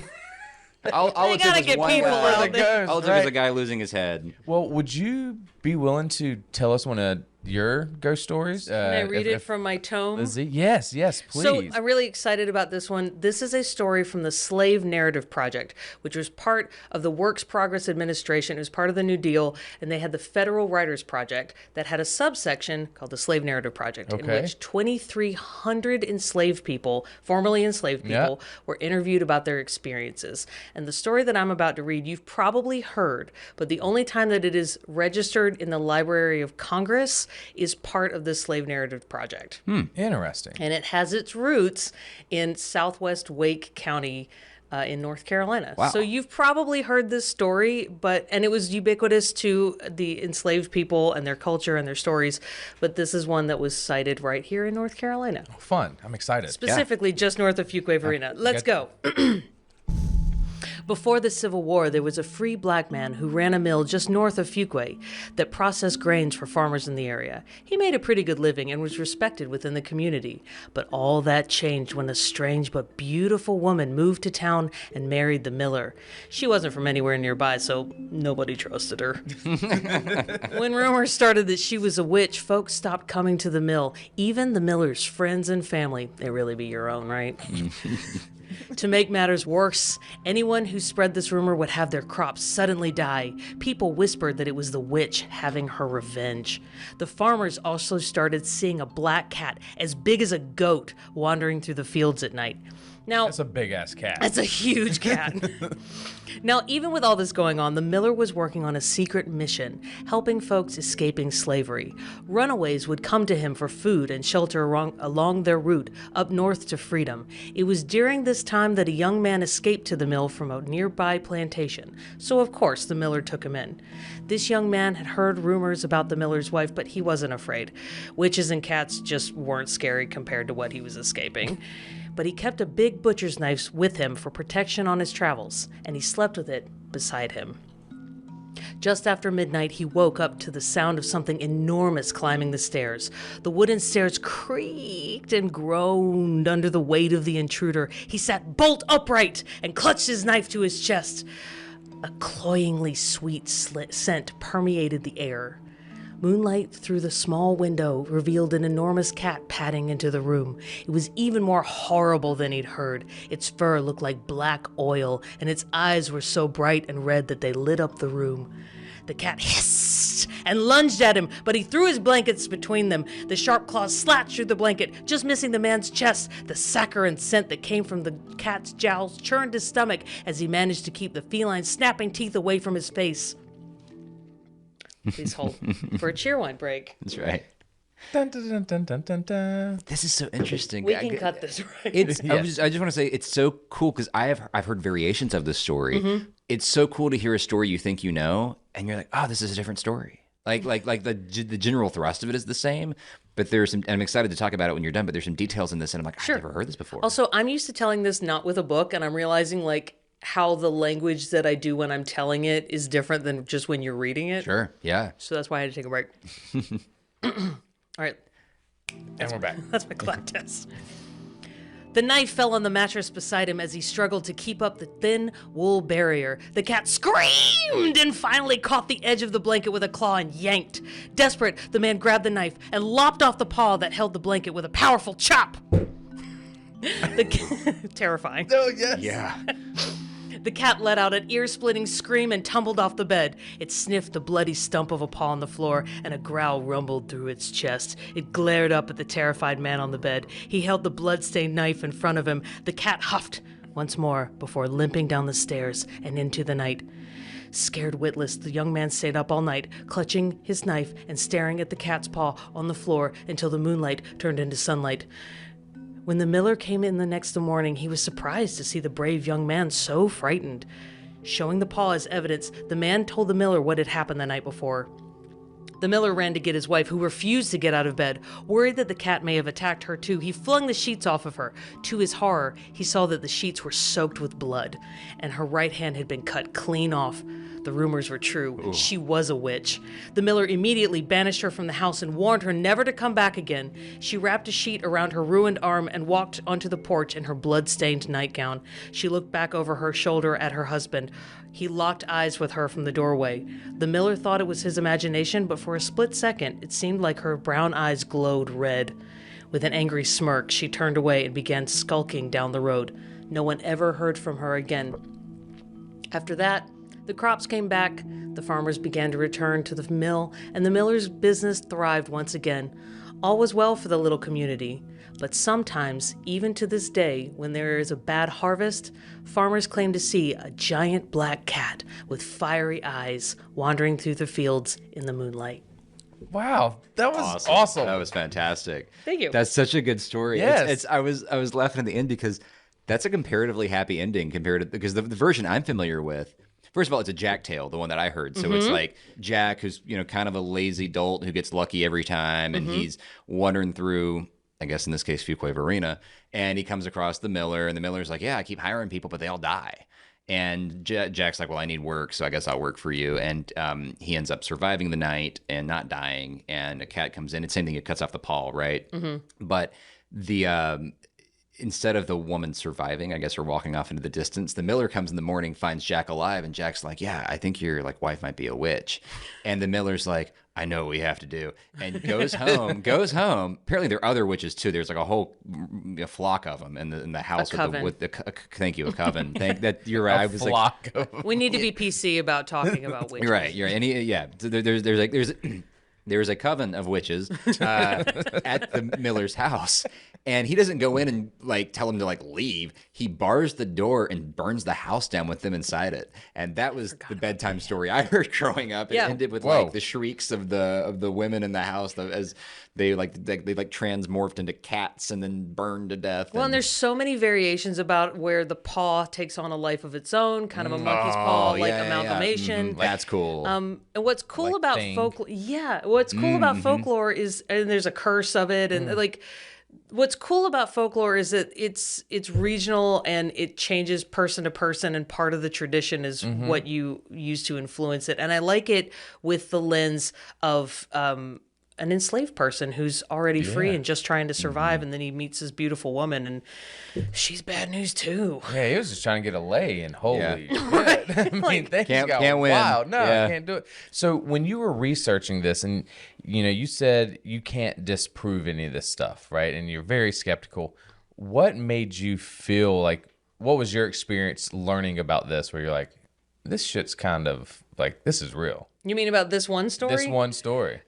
All They it took gotta was get one people guy. out there. All it took was a guy losing his head. Well, would you be willing to tell us one of your ghost stories? Can I read it from my tome? Yes, please. So I'm really excited about this one. This is a story from the Slave Narrative Project, which was part of the Works Progress Administration. It was part of the New Deal, and they had the Federal Writers Project that had a subsection called the Slave Narrative Project, in Okay. which 2,300 enslaved people, formerly enslaved people, were interviewed about their experiences. And the story that I'm about to read, you've probably heard, but the only time that it is registered in the Library of Congress is part of the Slave Narrative Project. Interesting. And it has its roots in southwest Wake County in North Carolina. Wow. So you've probably heard this story, and it was ubiquitous to the enslaved people and their culture and their stories. But this is one that was cited right here in North Carolina, Fun. I'm excited. specifically just north of Fuquay Arena. Let's go. Before the Civil War, there was a free black man who ran a mill just north of Fuquay that processed grains for farmers in the area. He made a pretty good living and was respected within the community. But all that changed when a strange but beautiful woman moved to town and married the miller. She wasn't from anywhere nearby, so nobody trusted her. When rumors started that she was a witch, folks stopped coming to the mill. Even the miller's friends and family. They really be your own, right? To make matters worse, anyone who spread this rumor would have their crops suddenly die. People whispered that it was the witch having her revenge. The farmers also started seeing a black cat as big as a goat wandering through the fields at night. Now, That's a big ass cat. that's a huge cat. Now, even with all this going on, the miller was working on a secret mission, helping folks escaping slavery. Runaways would come to him for food and shelter along their route up north to freedom. It was during this time that a young man escaped to the mill from a nearby plantation. So, of course, the miller took him in. This young man had heard rumors about the miller's wife, but he wasn't afraid. Witches and cats just weren't scary compared to what he was escaping. But he kept a big butcher's knife with him for protection on his travels, and he slept with it beside him. Just after midnight, he woke up to the sound of something enormous climbing the stairs. The wooden stairs creaked and groaned under the weight of the intruder. He sat bolt upright and clutched his knife to his chest. A cloyingly sweet scent permeated the air. Moonlight through the small window revealed an enormous cat padding into the room. It was even more horrible than he'd heard. Its fur looked like black oil, and its eyes were so bright and red that they lit up the room. The cat hissed and lunged at him, but he threw his blankets between them. The sharp claws slashed through the blanket, just missing the man's chest. The saccharine scent that came from the cat's jowls churned his stomach as he managed to keep the feline snapping teeth away from his face. Please hold for a cheerwine break. That's right. Dun, dun, dun, dun, dun, dun, dun. This is so interesting. We can cut this right. It's. Yeah. I just want to say it's so cool because I've heard variations of this story. It's so cool to hear a story you think you know, and you're like, oh, this is a different story. Like the general thrust of it is the same, but there's some. And I'm excited to talk about it when you're done. But there's some details in this, and I'm like, I've never heard this before. Also, I'm used to telling this not with a book, and I'm realizing like how the language that I do when I'm telling it is different than just when you're reading it. Sure. Yeah. So that's why I had to take a break. All right. And we're back. That's my clap test. The knife fell on the mattress beside him as he struggled to keep up the thin wool barrier. The cat screamed and finally caught the edge of the blanket with a claw and yanked. Desperate, the man grabbed the knife and lopped off the paw that held the blanket with a powerful chop. Terrifying. Oh, yes. Yeah. The cat let out an ear-splitting scream and tumbled off the bed. It sniffed the bloody stump of a paw on the floor, and a growl rumbled through its chest. It glared up at the terrified man on the bed. He held the blood-stained knife in front of him. The cat huffed once more before limping down the stairs and into the night. Scared witless, the young man stayed up all night, clutching his knife and staring at the cat's paw on the floor until the moonlight turned into sunlight. When the miller came in the next morning, he was surprised to see the brave young man so frightened. Showing the paw as evidence, the man told the miller what had happened the night before. The miller ran to get his wife, who refused to get out of bed. Worried that the cat may have attacked her too, he flung the sheets off of her. To his horror, he saw that the sheets were soaked with blood, and her right hand had been cut clean off. The rumors were true. Ooh. She was a witch. The miller immediately banished her from the house and warned her never to come back again. She wrapped a sheet around her ruined arm and walked onto the porch in her blood-stained nightgown. She looked back over her shoulder at her husband. He locked eyes with her from the doorway. The miller thought it was his imagination, but for a split second, it seemed like her brown eyes glowed red. With an angry smirk, she turned away and began skulking down the road. No one ever heard from her again. After that, the crops came back, the farmers began to return to the mill, and the miller's business thrived once again. All was well for the little community, but sometimes, even to this day, when there is a bad harvest, farmers claim to see a giant black cat with fiery eyes wandering through the fields in the moonlight. Wow, that was awesome. That was fantastic. Thank you. That's such a good story. Yes. I was laughing at the end because that's a comparatively happy ending compared to because the version I'm familiar with. First of all, it's a Jack tale, the one that I heard. So it's like Jack, who's kind of a lazy dolt who gets lucky every time, and he's wandering through, I guess in this case, Fuquay-Varina, and he comes across the miller, and the miller's like, "Yeah, I keep hiring people, but they all die." And Jack's like, "Well, I need work, so I guess I'll work for you." And he ends up surviving the night and not dying. And a cat comes in. It's the same thing. It cuts off the paw, right? But the instead of the woman surviving, I guess, or walking off into the distance, the miller comes in the morning, finds Jack alive, and Jack's like, "Yeah, I think your wife might be a witch." And the miller's like, "I know what we have to do," and goes home. Apparently, there are other witches too. There's like a whole flock of them in the house with the thank you, a coven. You're right. A flock of them. We need to be PC about talking about witches. You're right. You're right. There's a coven of witches at the miller's house, and he doesn't go in and tell them to leave. He bars the door and burns the house down with them inside it. And that was the bedtime story I heard growing up. It ended with the shrieks of the women in the house as they transmorphed into cats and then burned to death. Well, and there's so many variations about where the paw takes on a life of its own, kind of a monkey's paw amalgamation. Yeah. That's cool. And what's cool about folklore, what's cool about folklore is, and there's a curse of it, and what's cool about folklore is that it's regional and it changes person to person, and part of the tradition is what you use to influence it. And I like it with the lens of an enslaved person who's already free and just trying to survive, and then he meets this beautiful woman, and she's bad news too. Yeah, he was just trying to get a lay, and holy shit. I mean, things can't got win. wild. No, I can't do it. So when you were researching this, and you said you can't disprove any of this stuff, right? And you're very skeptical. What made you feel like? What was your experience learning about this? Where you're like, this shit's kind of this is real. You mean about this one story? This one story.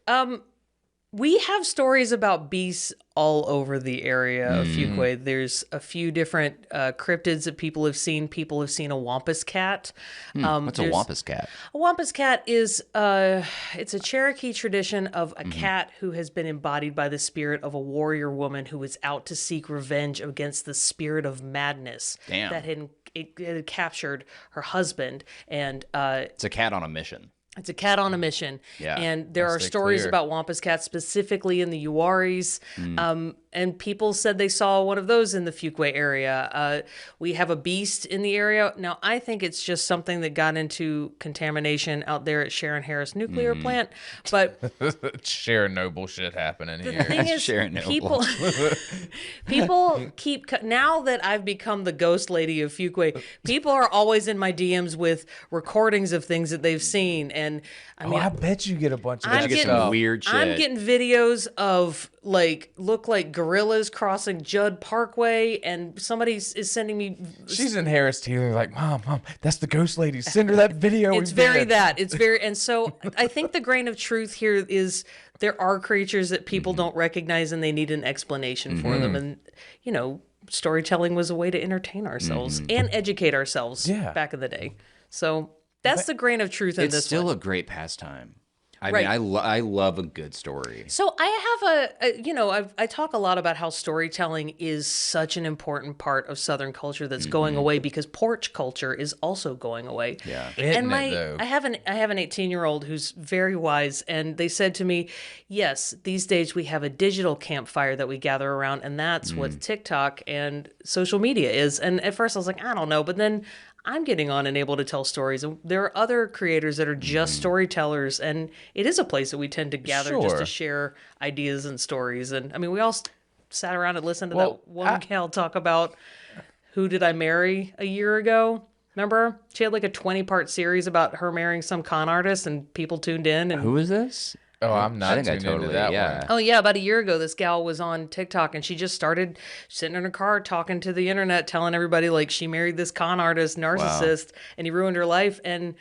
We have stories about beasts all over the area of Fuquay. There's a few different cryptids that people have seen. People have seen a wampus cat. What's a there's- wampus cat? A wampus cat is it's a Cherokee tradition of a cat who has been embodied by the spirit of a warrior woman who was out to seek revenge against the spirit of madness Damn. that had captured her husband. And It's a cat on a mission. it's a cat on a mission. Yeah. And there are Stay stories clear. about wampus cats specifically in the Uwaris. And people said they saw one of those in the Fuquay area. We have a beast in the area. Now, I think it's just something that got into contamination out there at Sharon Harris nuclear plant. But Chernobyl shit happening the here. thing is, Sharon Noble. people keep now that I've become the ghost lady of Fuquay, people are always in my DMs with recordings of things that they've seen, and I mean, I bet you get a bunch of I'm that getting stuff. weird shit. I'm getting videos of look like gorillas crossing Judd Parkway, and somebody is sending me. She's in Harris Teeter, like, Mom, that's the ghost lady. Send her that video. It's very that. It's very, and so I think the grain of truth here is there are creatures that people don't recognize, and they need an explanation for them, and storytelling was a way to entertain ourselves and educate ourselves back in the day. So that's the grain of truth in It's this still one. a great pastime. I Right. mean, I love a good story. So I have I talk a lot about how storytelling is such an important part of Southern culture that's going away because porch culture is also going away. Yeah. Isn't And it, though? I have an 18-year-old who's very wise, and they said to me, yes, these days we have a digital campfire that we gather around, and that's what TikTok and social media is. And at first I was like, I don't know, but then I'm getting on and able to tell stories. And there are other creators that are just storytellers, and it is a place that we tend to gather just to Sure. share ideas and stories. And I mean, we all sat around and listened to Well, that one gal talk about Who Did I Marry a year ago. Remember? She had like a 20-part series about her marrying some con artist, and people tuned in. And Who is this? Oh, I'm not I think I tuned into totally, that yeah. one. oh yeah, about a year ago, this gal was on TikTok, and she just started sitting in her car talking to the internet, telling everybody like she married this con artist narcissist, and he ruined her life. And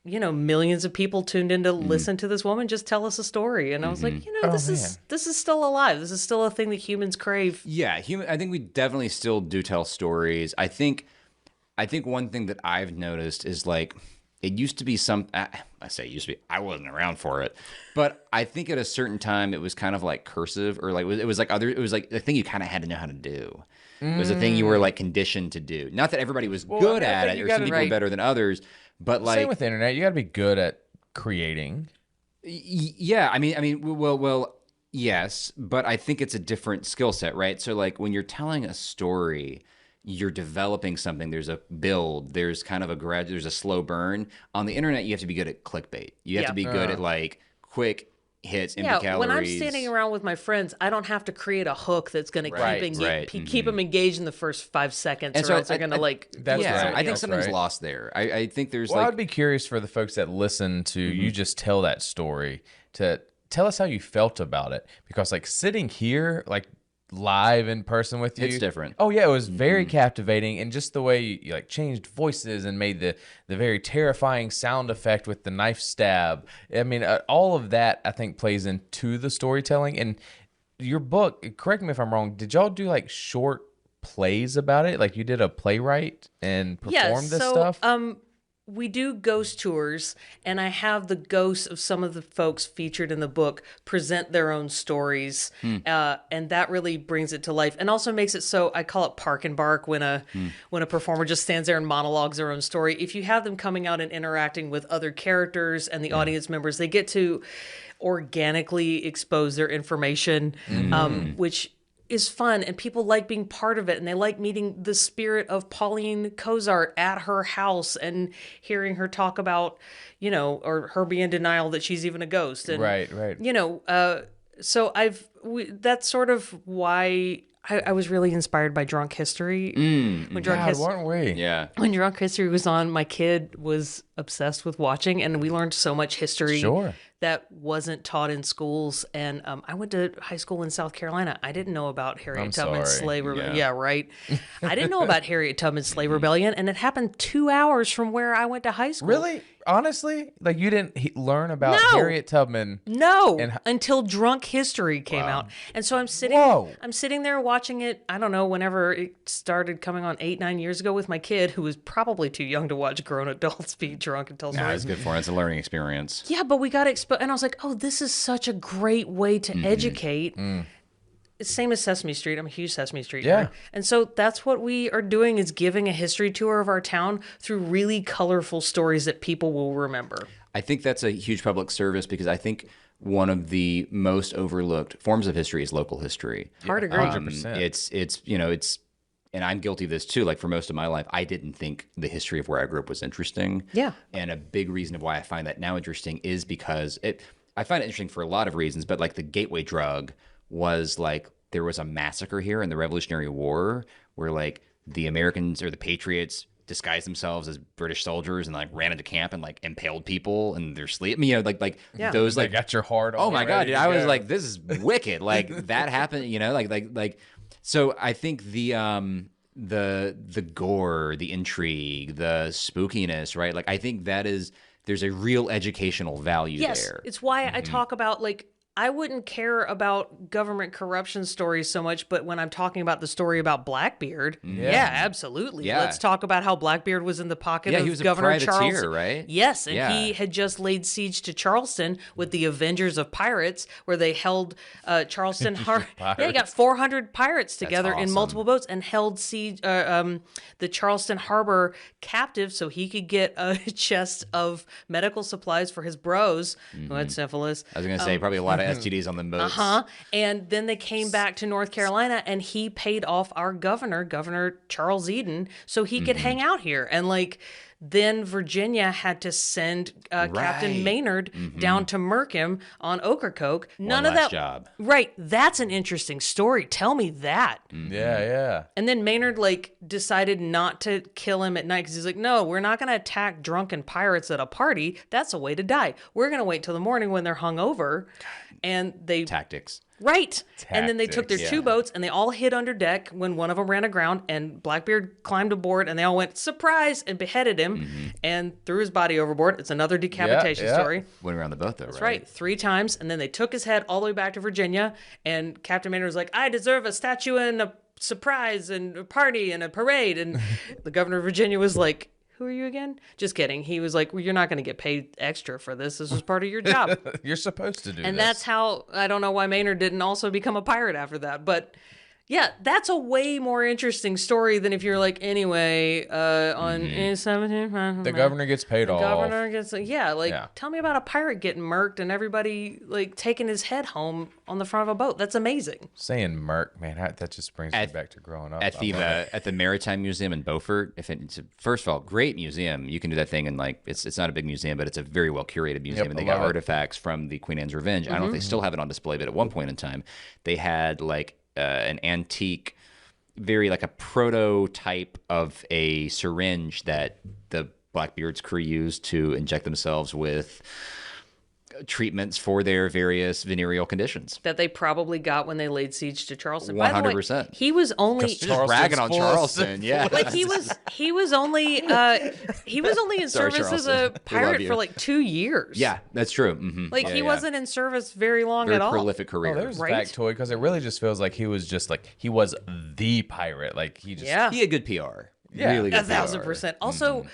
millions of people tuned in to listen to this woman just tell us a story. And I was like, this is still alive. This is still a thing that humans crave. Yeah, I think we definitely still do tell stories. I think one thing that I've noticed is like it used to be I say it used to be. I wasn't around for it, but I think at a certain time it was kind of like cursive or like it was like the thing you kind of had to know how to do. It was a thing you were like conditioned to do. Not that everybody was good I at think it, you or some gotta- people were better than others, but like Same with the internet. You got to be good at creating. Yeah, I mean, well, yes, but I think it's a different skill set, right? So, like, when you're telling a story, you're developing something. There's a build. There's kind of there's a slow burn. On the internet, you have to be good at clickbait. You have to be good at like quick hits, empty calories. When I'm standing around with my friends, I don't have to create a hook that's going to keep them engaged in the first 5 seconds, And or so else they're going to like. That's look at right. somebody I think else. something's right. lost there. I think there's Well, like I'd be curious for the folks that listen to you just tell that story to tell us how you felt about it, because like sitting here, like live in person with you, It's different. Oh yeah, it was very captivating, and just the way you like changed voices and made the very terrifying sound effect with the knife stab. I mean, all of that I think plays into the storytelling. And your book, correct me if I'm wrong, did y'all do like short plays about it? Like you did a playwright and performed this stuff? We do ghost tours, and I have the ghosts of some of the folks featured in the book present their own stories, and that really brings it to life, and also makes it so I call it park and bark when a performer just stands there and monologues their own story. If you have them coming out and interacting with other characters and the audience members, they get to organically expose their information, which is fun, and people like being part of it, and they like meeting the spirit of Pauline Cozart at her house and hearing her talk about, or her be in denial that she's even a ghost. And, Right. So that's sort of why I was really inspired by Drunk History. When God, weren't we? yeah. When Drunk History was on, my kid was obsessed with watching, and we learned so much history that wasn't taught in schools. And I went to high school in South Carolina. I didn't know about Harriet Tubman's sorry. slave rebellion. Yeah, right. I didn't know about Harriet Tubman's slave rebellion, and it happened 2 hours from where I went to high school. Really? honestly, like you didn't learn about No. Harriet Tubman. No, And- until Drunk History came out, and so I'm sitting. Whoa. I'm sitting there watching it. I don't know, whenever it started coming on 8-9 years ago with my kid, who was probably too young to watch grown adults be drunk and tell No, stories. it's good for it. It's a learning experience. Yeah, but we got exposed, and I was like, oh, this is such a great way to educate. It's same as Sesame Street. I'm a huge Sesame Street Yeah. nerd. And so that's what we are doing, is giving a history tour of our town through really colorful stories that people will remember. I think that's a huge public service because I think one of the most overlooked forms of history is local history. Hard agree. 100%. It's and I'm guilty of this too. Like for most of my life, I didn't think the history of where I grew up was interesting. Yeah. And a big reason of why I find that now interesting is because I find it interesting for a lot of reasons, but like the gateway drug was like there was a massacre here in the Revolutionary War where like the Americans or the Patriots disguised themselves as British soldiers and like ran into camp and like impaled people in their sleep. I mean, like Yeah. those They like got your heart. oh my god, ready dude, to I was go. like, this is wicked. Like that happened, like. So I think the gore, the intrigue, the spookiness, right? Like I think there's a real educational value Yes, there. it's why I talk about, like, I wouldn't care about government corruption stories so much, but when I'm talking about the story about Blackbeard, yeah, absolutely. Yeah. Let's talk about how Blackbeard was in the pocket Yeah, of he was a Governor privateer, Charles. right? Yes, and Yeah. he had just laid siege to Charleston with the Avengers of Pirates, where they held Charleston Harbor. Yeah, he got 400 pirates together in awesome. multiple boats and held siege the Charleston Harbor captive so he could get a chest of medical supplies for his bros who had syphilis. I was gonna say probably a lot of STDs on the boats. And then they came back to North Carolina, and he paid off our Governor Charles Eden, so he could hang out here. And like, then Virginia had to send Captain Right. Maynard down to murk him on Ocracoke. None One of last that. job. Right. That's an interesting story. Tell me that. Yeah. And then Maynard like decided not to kill him at night because he's like, no, we're not going to attack drunken pirates at a party. That's a way to die. We're going to wait till the morning when they're hungover. And they Tactics. Right. And then they took their Tactics, two boats and they all hid under deck when one of them ran aground, and Blackbeard climbed aboard and they all went, surprise, and beheaded him and threw his body overboard. It's another decapitation yeah. story. Went around the boat though, That's right. 3 times. And then they took his head all the way back to Virginia, and Captain Maynard was like, I deserve a statue and a surprise and a party and a parade. And the governor of Virginia was like, who are you again? Just kidding. He was like, well, you're not going to get paid extra for this. This was part of your job. You're supposed to do And this. that's how, I don't know why Maynard didn't also become a pirate after that. But yeah, that's a way more interesting story than if you're like, anyway, on 17. the governor gets paid off. Governor gets, Yeah. tell me about a pirate getting murked and everybody like taking his head home on the front of a boat. That's amazing. Saying Merc, man, that just brings me back to growing up. At the at the Maritime Museum in Beaufort, first of all, great museum. You can do that thing, and like it's not a big museum, but it's a very well curated museum, Yep, and they I got love it. artifacts from the Queen Anne's Revenge. I don't know if they still have it on display, but at one point in time, they had like an antique, very like a prototype of a syringe that the Blackbeard's crew used to inject themselves with treatments for their various venereal conditions. That they probably got when they laid siege to Charleston. By the way, 100%. he was only Charleston's Ragging on full of Charleston, yeah. like he was only in Sorry, service as Charleston. a We love pirate you. for like 2 years. Yeah, that's true. Mhm. Like Yeah, he yeah. wasn't in service very long Very at all. prolific career. Oh, there's Right? a factoid because it really just feels like he was just like he was the pirate. Like he just Yeah. He had good PR. Yeah. Really good 1,000%. Also,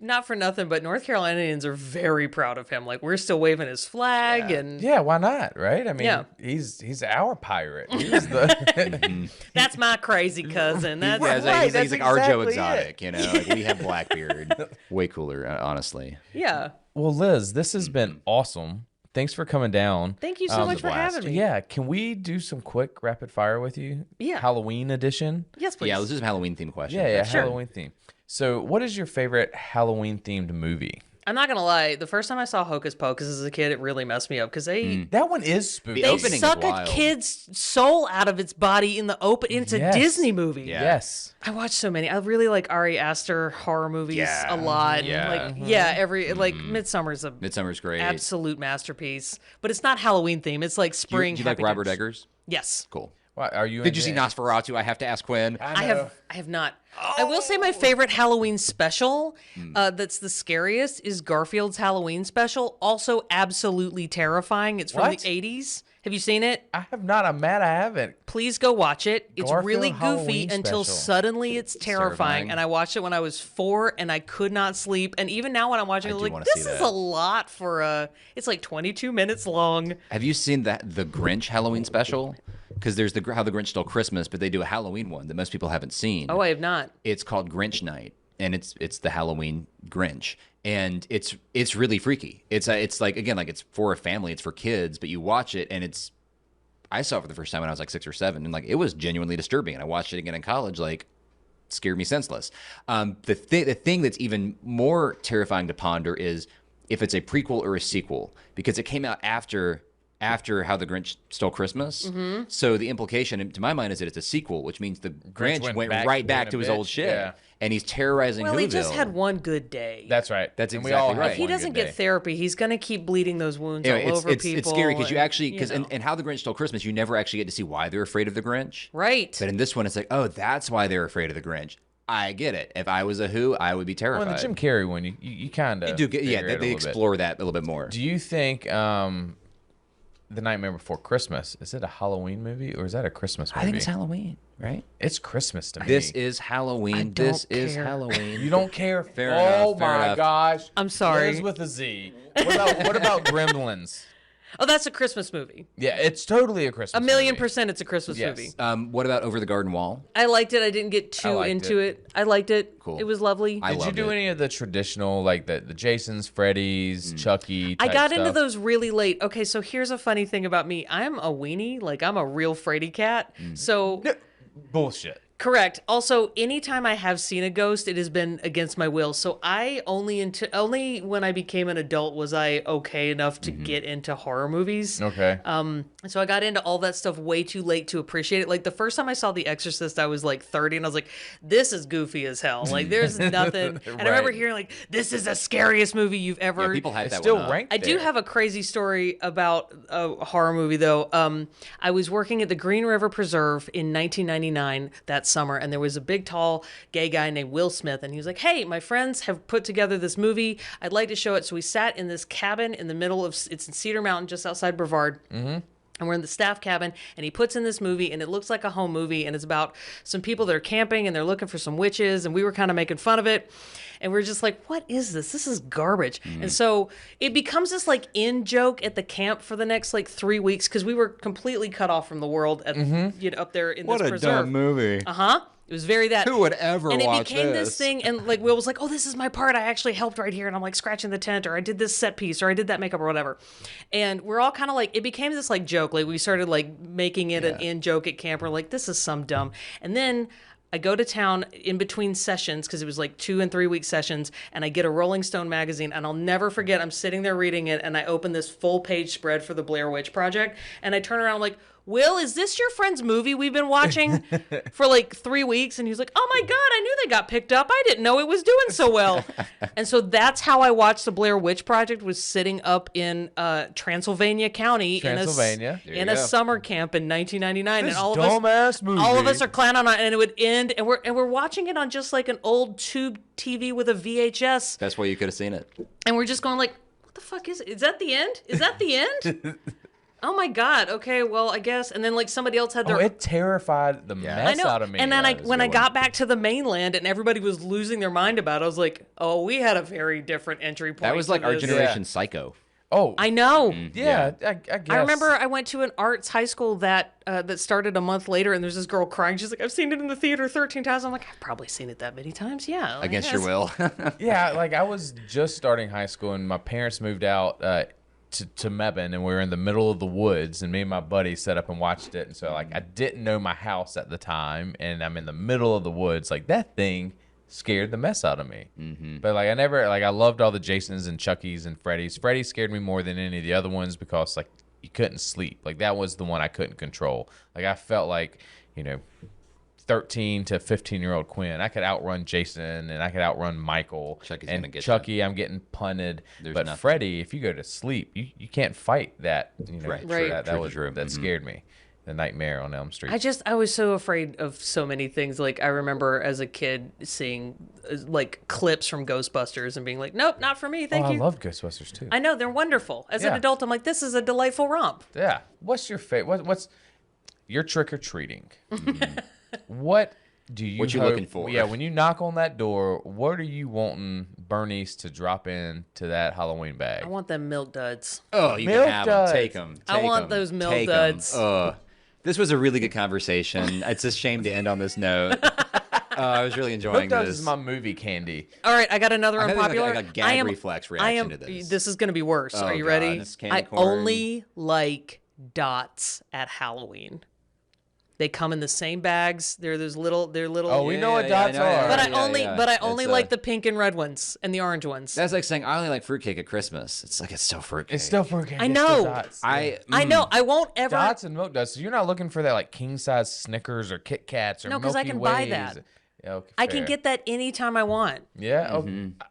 not for nothing, but North Carolinians are very proud of him. Like, we're still waving his flag, and Yeah, why not? Right? I mean, Yeah. he's our pirate. He's the that's my crazy cousin. That's Yeah, he's Right, like, he's that's like our Joe exactly Exotic, you know. Like we have Blackbeard. Way cooler, honestly. yeah. Well, Liz, this has been awesome. Thanks for coming down. Thank you so much for blast. having me. Yeah, can we do some quick rapid fire with you? Yeah. Halloween edition. Yes, please. Yeah, let's do some Halloween themed questions. Yeah, Sure. Halloween theme. So, what is your favorite Halloween themed movie? I'm not gonna lie. The first time I saw Hocus Pocus as a kid, it really messed me up because That one is spooky. they opening is suck a wild. kid's soul out of its body in the open. It's Yes. a Disney movie. Yeah. Yes. I watched so many. I really like Ari Aster horror movies Yeah. a lot. Yeah. Like every like Midsummer's a Midsummer's great. absolute masterpiece. But it's not Halloween theme. It's like Do you, spring. do you like Happy Robert Times. Eggers? Yes. Cool. What, are you? Did you see Nosferatu? I have to ask Quinn. I have not. I will say my favorite Halloween special that's the scariest is Garfield's Halloween Special. Also absolutely terrifying. It's from What? the 80s. Have you seen it? I have not. I'm mad I haven't. Please go watch it. It's Garfield really goofy Halloween until Special. suddenly it's terrifying. Terrifying. And I watched it when I was 4 and I could not sleep. And even now when I'm watching it, I'm do like, wanna this see is that. a lot for it's like 22 minutes long. Have you seen the Grinch Halloween special? Because there's How the Grinch Stole Christmas, but they do a Halloween one that most people haven't seen. Oh, I have not. It's called Grinch Night, and it's the Halloween Grinch, and it's really freaky. It's like, again, like, it's for a family, it's for kids, but you watch it and I saw it for the first time when I was like 6 or 7, and like it was genuinely disturbing. And I watched it again in college, like, scared me senseless. The thing that's even more terrifying to ponder is if it's a prequel or a sequel, because it came out after How the Grinch Stole Christmas. Mm-hmm. So the implication, to my mind, is that it's a sequel, which means the Grinch went went right back back to to his being a old bitch. shit, Yeah. and he's terrorizing Well, Whoville. he just had one good day. That's right. That's And we exactly all have right. If he one doesn't good get day. therapy, he's going to keep bleeding those wounds Anyway, all over people. it's scary because you and, actually, because know. in How the Grinch Stole Christmas, you never actually get to see why they're afraid of the Grinch. Right. But in this one, it's like, oh, that's why they're afraid of the Grinch. I get it. If I was a Who, I would be terrified. Well, the Jim Carrey one, you kind of They do get, yeah, they explore that a little bit more. Do you think The Nightmare Before Christmas, is it a Halloween movie or is that a Christmas movie? I think it's Halloween, right? It's Christmas to me. This is Halloween. This is care. Halloween. You don't care? Fair Oh enough, fair my enough. gosh. I'm sorry. Liz with a Z. What about Gremlins? Oh, that's a Christmas movie. Yeah, it's totally a Christmas A million movie. % it's a Christmas Yes. movie. What about Over the Garden Wall? I liked it. I didn't get too liked into it. I liked it. Cool. It was lovely. I Did you loved do it. any of the traditional, like the Jasons, Freddy's, Chucky I type got into stuff? those really late. Okay, so here's a funny thing about me. I'm a weenie. Like, I'm a real fraidy cat. So, Bullshit. correct. Also, anytime I have seen a ghost, it has been against my will. So I only when I became an adult was I okay enough to get into horror movies. Okay. And so I got into all that stuff way too late to appreciate it. Like the first time I saw The Exorcist, I was like 30 and I was like, this is goofy as hell. Like there's nothing. And I remember Right. hearing like, this is the scariest movie you've ever. Yeah, people had It's that still one up. ranked I do there. have a crazy story about a horror movie though. I was working at the Green River Preserve in 1999 that summer, and there was a big, tall, gay guy named Will Smith, and he was like, "Hey, my friends have put together this movie. I'd like to show it." So we sat in this cabin in the middle of it's in Cedar Mountain, just outside Brevard. Mm-hmm. And we're in the staff cabin, and he puts in this movie, and it looks like a home movie, and it's about some people that are camping, and they're looking for some witches, and we were kind of making fun of it. And we're just like, what is this? This is garbage. And so it becomes this like in joke at the camp for the next like 3 weeks, because we were completely cut off from the world at, up there in this preserve. movie. Uh-huh. It was very that. Who would ever And it watch became this? this thing, and like Will was like, "Oh, this is my part. I actually helped right here," and I'm like scratching the tent, or I did this set piece, or I did that makeup, or whatever. And we're all kind of like, it became this like joke. Like we started like making it an in joke at camp. We're like, this is some dumb. And then I go to town in between sessions because it was like 2 and 3 week sessions, and I get a Rolling Stone magazine, and I'll never forget. I'm sitting there reading it, and I open this full page spread for the Blair Witch Project, and I turn around I'm like, Will, is this your friend's movie we've been watching for like 3 weeks? And he's like, oh my God, I knew they got picked up. I didn't know it was doing so well. And so that's how I watched the Blair Witch Project, was sitting up in Transylvania County Transylvania. There you in a go. summer camp in 1999. This and all of dumbass movie. all of us are clowning on it, and it would end, and we're watching it on just like an old tube TV with a VHS, That's why you could have seen it. and we're just going like, what the fuck is it? Is that the end? Is that the end? Oh my God. Okay, well, I guess. And then like somebody else had their. Oh, it terrified the I mess know. out of me. And then That was a when good I one. got back to the mainland and everybody was losing their mind about it, I was like, oh, we had a very different entry point. That was to like our this. generation Psycho. Oh, I know. yeah. I guess. I remember I went to an arts high school that started a month later, and there's this girl crying. She's like, I've seen it in the theater 13 times. I'm like, I've probably seen it that many times. Yeah. Against your will. Yeah, like I was just starting high school, and my parents moved out to Mebane, and we were in the middle of the woods, and me and my buddy set up and watched it. And so like I didn't know my house at the time, and I'm in the middle of the woods. Like that thing scared the mess out of me. But like I never, like I loved all the Jasons and Chuckies and Freddy's. Freddy scared me more than any of the other ones because like you couldn't sleep. Like that was the one I couldn't control. Like I felt like, 13 to 15-year-old Quinn, I could outrun Jason and I could outrun Michael. Chucky's and gonna get Chucky, I'm getting punted. There's but nothing. Freddy, if you go to sleep, you can't fight that. Right. Right. That True, was true. that scared me. The Nightmare on Elm Street. I was so afraid of so many things. Like, I remember as a kid seeing like clips from Ghostbusters and being like, nope, not for me. Thank you. I love Ghostbusters too. I know, they're wonderful. As an Yeah. adult, I'm like, this is a delightful romp. Yeah. What's your favorite? What's your trick or treating? What do you? What you hope- looking for? Yeah. When you knock on that door, what are you wanting Bernice to drop in to that Halloween bag? I want them milk duds. Oh, you Milk can have duds. them. Take them. I want those milk duds. This was a really good conversation. It's a shame to end on this note. I was really enjoying Milk Duds this. is my movie candy. All right, I got another I'm having unpopular. like a gag reflex reaction to this. This is going to be worse. Oh, Are you God, ready? this candy I corn. only like dots at Halloween. They come in the same bags. They're little. Oh, we know what dots I know, are. But yeah. I only It's, like the pink and red ones and the orange ones. That's like saying I only like fruitcake at Christmas. It's like it's still fruitcake. It's still fruitcake. I It's still know. dots. I know. I won't ever. Dots and Milk Duds. So you're not looking for that like king size Snickers or Kit Kats or No, 'cause I Milky can buy Ways. that. Yeah, okay, I can fair. get that anytime I want. Yeah,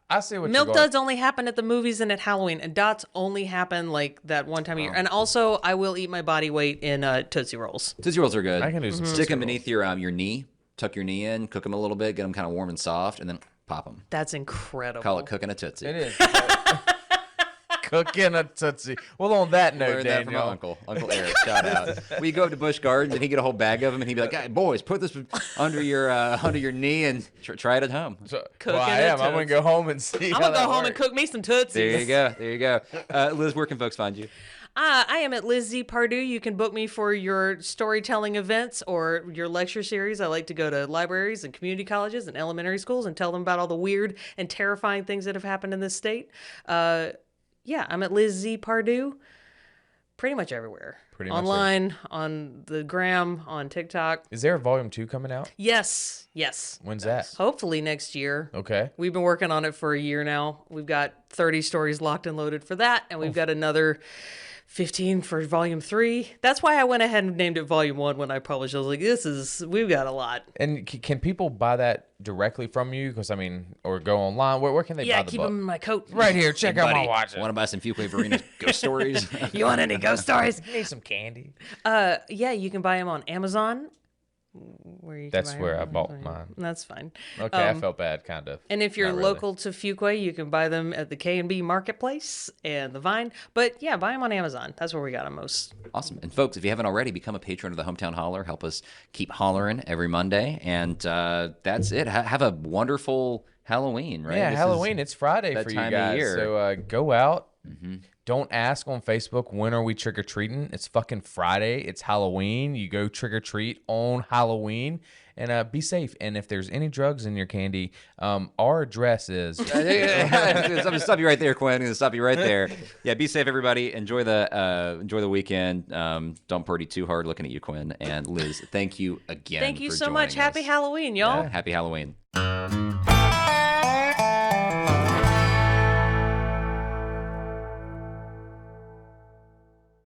I see what Milk you're going. duds only happen at the movies and at Halloween, and dots only happen like that one time a year. And also, I will eat my body weight in Tootsie Rolls. Tootsie Rolls are good. I can do some Stick Tootsie them beneath your knee. Tuck your knee in. Cook them a little bit. Get them kind of warm and soft, and then pop them. That's incredible. Call it cooking a Tootsie. It is. Cooking a Tootsie. Well, on that note, Learned that from my Daniel. Uncle Eric. Shout out. We go up to Busch Gardens and he'd get a whole bag of them and he'd be like, "Guys, boys, put this under your knee and try it at home." So, Cooking well, I a am. I'm going to go home and see I'm how gonna that go home and works. cook me some Tootsies. There you go. Liz, where can folks find you? I am at Liz Z. Pardue. You can book me for your storytelling events or your lecture series. I like to go to libraries and community colleges and elementary schools and tell them about all the weird and terrifying things that have happened in this state. Yeah, I'm at Liz Z. Pardue. Pretty much everywhere. Pretty much online, on the gram, on TikTok. Is there a volume 2 coming out? Yes. When's that? Hopefully next year. Okay. We've been working on it for a year now. We've got 30 stories locked and loaded for that, and we've got another 15 for volume 3. That's why I went ahead and named it volume 1 when I published. I was like, we've got a lot. And can people buy that directly from you? Because, I mean, or go online? Where can they buy Yeah, the keep book? them in my coat. Right here. Check out my watch. Want to buy some Fuquay Verena's ghost stories? You want any ghost stories? Need some candy. Yeah, you can buy them on Amazon. Where you can That's buy where them. I bought mine. That's fine. Okay, I felt bad, kind of. And if you're Not really. local to Fuquay, you can buy them at the K&B Marketplace and the Vine. But yeah, buy them on Amazon. That's where we got them most. Awesome. And folks, if you haven't already, become a patron of the Hometown Holler. Help us keep hollering every Monday. And that's it. Have a wonderful Halloween, right? Yeah, This is Halloween. It's Friday that for you time of guys. year. So go out. Don't ask on Facebook, when are we trick-or-treating? It's fucking Friday. It's Halloween. You go trick-or-treat on Halloween. And be safe. And if there's any drugs in your candy, our address is... I'm going to stop you right there, Quinn. I'm going to stop you right there. Yeah, be safe, everybody. Enjoy the weekend. Don't party too hard. Looking at you, Quinn. And Liz, thank you again Thank you for so much. joining Happy us. Halloween, y'all. Happy Halloween.